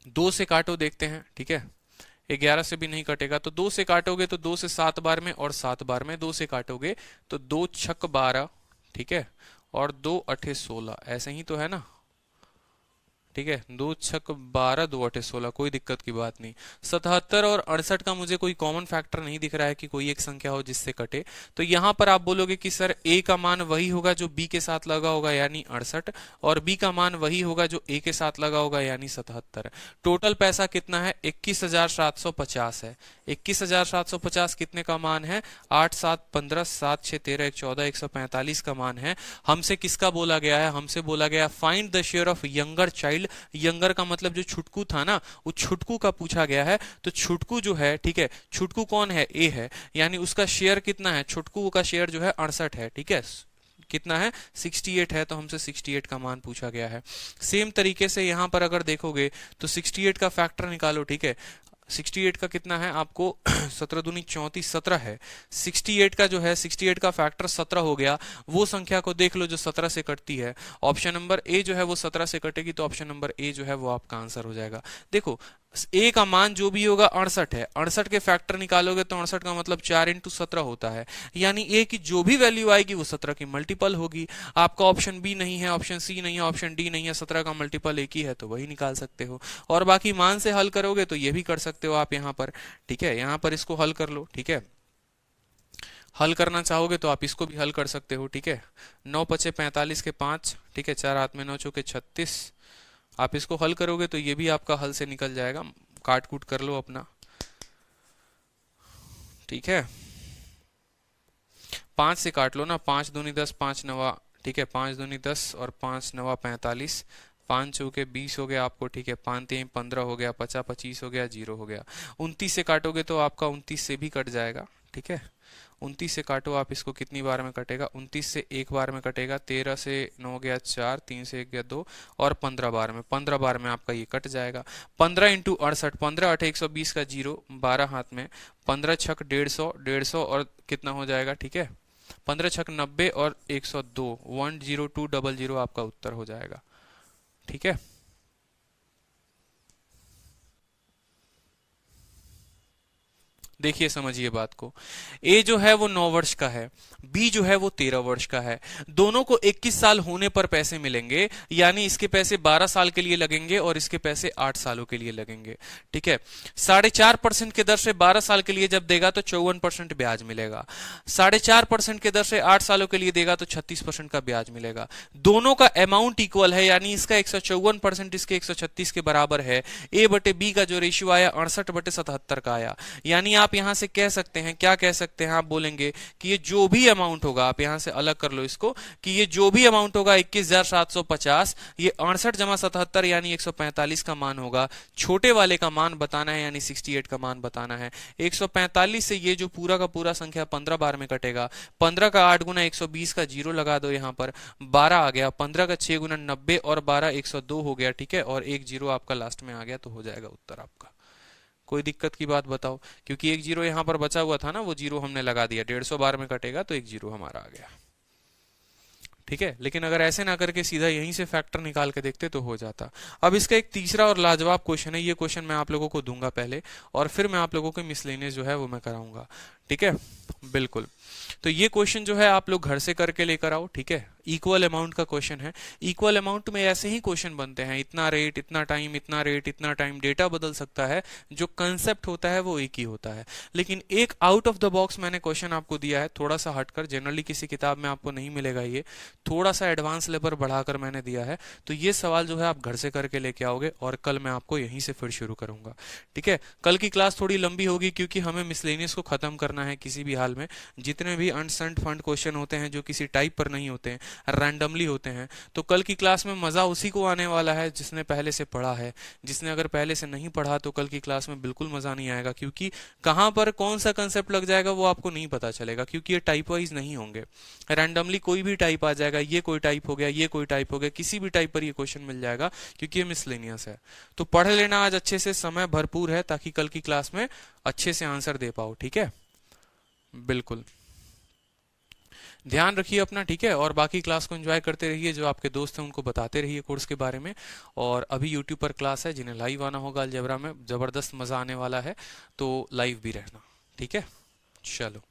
S1: 2 से काटो देखते हैं। ठीक है, 11 से भी नहीं कटेगा, तो 2 से काटोगे तो 2 से 7 बार में, और 7 बार में 2 से काटोगे तो 2 छक 12, ठीक है, और 2 अठे 16, ऐसे ही तो है ना, ठीक है, 2 छक 12, 2 अठे 16, कोई दिक्कत की बात नहीं। 77 और 68 का मुझे कोई कॉमन फैक्टर नहीं दिख रहा है कि कोई एक संख्या हो जिससे कटे, तो यहां पर आप बोलोगे कि सर ए का मान वही होगा जो बी के साथ लगा होगा यानी 68, और बी का मान वही होगा जो ए के साथ लगा होगा यानी 77। टोटल पैसा कितना है? 21,750 है। 21,750 कितने का मान है? 8 7 15 7 6 13 1 14 145 का मान है। हमसे किसका बोला गया है? हमसे बोला गया find the share of younger child. Younger का मतलब जो छुटकू था ना, वो छुटकू का पूछा गया है। तो छुटकू जो है, ठीक है, छुटकू कौन है? ए है, यानी उसका शेयर कितना है? छुटकू का शेयर जो है 68 है, ठीक है, कितना है? 68 है, तो हमसे 68 का मान पूछा गया है। सेम तरीके से यहां पर अगर देखोगे तो 68 का फैक्टर निकालो, ठीक है, 68 का कितना है आपको? 17 दूनी 34, 17 है। 68 का जो है, 68 का फैक्टर 17 हो गया। वो संख्या को देख लो जो 17 से कटती है। ऑप्शन नंबर ए जो है वो 17 से कटेगी, तो ऑप्शन नंबर ए जो है वो आपका आंसर हो जाएगा। देखो ए का मान जो भी होगा 68 है, 68 के फैक्टर निकालोगे तो 68 का मतलब 4 इंटू 17 होता है, यानी ए की जो भी वैल्यू आएगी वो 17 की मल्टीपल होगी। आपका ऑप्शन बी नहीं है, ऑप्शन सी नहीं है, ऑप्शन डी नहीं है, 17 का मल्टीपल एक ही है, तो वही निकाल सकते हो। और बाकी मान से हल करोगे तो ये भी कर सकते हो आप यहाँ पर, ठीक है, यहाँ पर इसको हल कर लो, ठीक है, हल करना चाहोगे तो आप इसको भी हल कर सकते हो, ठीक है। 9 पचे 45 के 5, ठीक है, 4 हाथ में 9 चौके 36, आप इसको हल करोगे तो ये भी आपका हल से निकल जाएगा। काट कूट कर लो अपना, ठीक है, 5 से काट लो ना, 5 दूनी 10, 5 नवा, ठीक है, 5 दूनी 10 और 5 नवा 45, 5 चौके 20 हो गया आपको, ठीक है, 5 3 15 हो गया, 50 25 हो गया, 0 हो गया। 29 से काटोगे तो आपका 29 से भी कट जाएगा, ठीक है, 29 से काटो आप इसको, कितनी बार में कटेगा? 29 से एक बार में कटेगा, 13 से 9 गया 4, 3 से 1 गया 2, और 15 बार में, 15 बार में आपका ये कट जाएगा। 15 इंटू 68, 15 8 120 का 0, 12 हाथ में, 15 छक 150, 150 और कितना हो जाएगा, ठीक है, 15 छक 90 और 102, 10200 आपका उत्तर हो जाएगा, ठीक है। देखिए समझिए बात को, ए जो है वो 9 वर्ष का है, बी जो है वो 13 वर्ष का है। दोनों को 21 साल होने पर पैसे मिलेंगे, यानी इसके पैसे 12 साल के लिए लगेंगे और इसके पैसे 8 सालों के लिए लगेंगे, ठीक है। 4.5% के दर से 12 साल के लिए जब देगा तो 54% ब्याज मिलेगा, 4.5% के दर से 8 सालों के लिए देगा तो 36% का ब्याज मिलेगा। दोनों का अमाउंट इक्वल है, यानी इसका 154%, इसके 136 के बराबर है। ए बटे बी का जो रेशियो आया 68 बटे 77 का आया, यानी आप यहां से कह सकते हैं, क्या कह सकते हैं, आप बोलेंगे कि ये जो भी अमाउंट होगा, आप यहां से अलग कर लो इसको, कि ये जो भी अमाउंट होगा 21,750, ये 68 जमा 77 यानी 145 का मान होगा। छोटे वाले का मान बताना है, यानी 68 का मान बताना है। 145 से ये जो पूरा का पूरा संख्या 15 बार में कटेगा, 15 का 8 गुना 120 का 0 लगा दो यहाँ पर, 12 आ गया, 15 का 6 गुना 90 और 12 102 हो गया, ठीक है, और एक 0 आपका लास्ट में आ गया, तो हो जाएगा उत्तर आपका। कोई दिक्कत की बात बताओ, क्योंकि एक 0 यहां पर बचा हुआ था ना, वो 0 हमने लगा दिया, 150 बार में कटेगा तो एक 0 हमारा आ गया, ठीक है। लेकिन अगर ऐसे ना करके सीधा यहीं से फैक्टर निकाल के देखते तो हो जाता। अब इसका एक तीसरा और लाजवाब क्वेश्चन है, ये क्वेश्चन मैं आप लोगों को दूंगा पहले, और फिर मैं आप लोगों को मिसलेनियस जो है वो मैं कराऊंगा, ठीक है, बिल्कुल। तो ये क्वेश्चन जो है आप लोग घर से करके लेकर आओ, ठीक है। इक्वल अमाउंट का क्वेश्चन है। इक्वल अमाउंट में ऐसे ही क्वेश्चन बनते हैं, इतना रेट इतना टाइम, इतना रेट इतना टाइम, डेटा बदल सकता है, जो कंसेप्ट होता है वो एक ही होता है। लेकिन एक आउट ऑफ द बॉक्स मैंने क्वेश्चन आपको दिया है, थोड़ा सा हटकर, जनरली किसी किताब में आपको नहीं मिलेगा, ये थोड़ा सा एडवांस लेवल बढ़ाकर मैंने दिया है। तो ये सवाल जो है आप घर से करके लेके आओगे, और कल मैं आपको यहीं से फिर शुरू करूंगा, ठीक है। कल की क्लास थोड़ी लंबी होगी, क्योंकि हमें मिसलेनियस को खत्म करना है किसी भी हाल में। जितने भी अनसेंट फंड क्वेश्चन होते हैं जो किसी टाइप पर नहीं होते हैं, रैंडमली होते हैं, तो कल की क्लास में मजा उसी को आने वाला है जिसने पहले से पढ़ा है। जिसने अगर पहले से नहीं पढ़ा तो कल की क्लास में बिल्कुल मजा नहीं आएगा, क्योंकि कहां पर कौन सा कंसेप्ट लग जाएगा वो आपको नहीं पता चलेगा, क्योंकि ये टाइप वाइज नहीं होंगे, रैंडमली कोई भी टाइप आ जाएगा, ये कोई टाइप हो गया, ये कोई टाइप हो गया, किसी भी टाइप पर ये क्वेश्चन मिल जाएगा, क्योंकि ये मिसलेनियस है। तो पढ़ लेना आज अच्छे से, समय भरपूर है, ताकि कल की क्लास में अच्छे से आंसर दे पाओ, ठीक है, बिल्कुल। ध्यान रखिए अपना, ठीक है, और बाकी क्लास को एंजॉय करते रहिए, जो आपके दोस्त हैं उनको बताते रहिए कोर्स के बारे में। और अभी यूट्यूब पर क्लास है, जिन्हें लाइव आना होगा अलजेब्रा में, ज़बरदस्त मज़ा आने वाला है, तो लाइव भी रहना, ठीक है। चलो।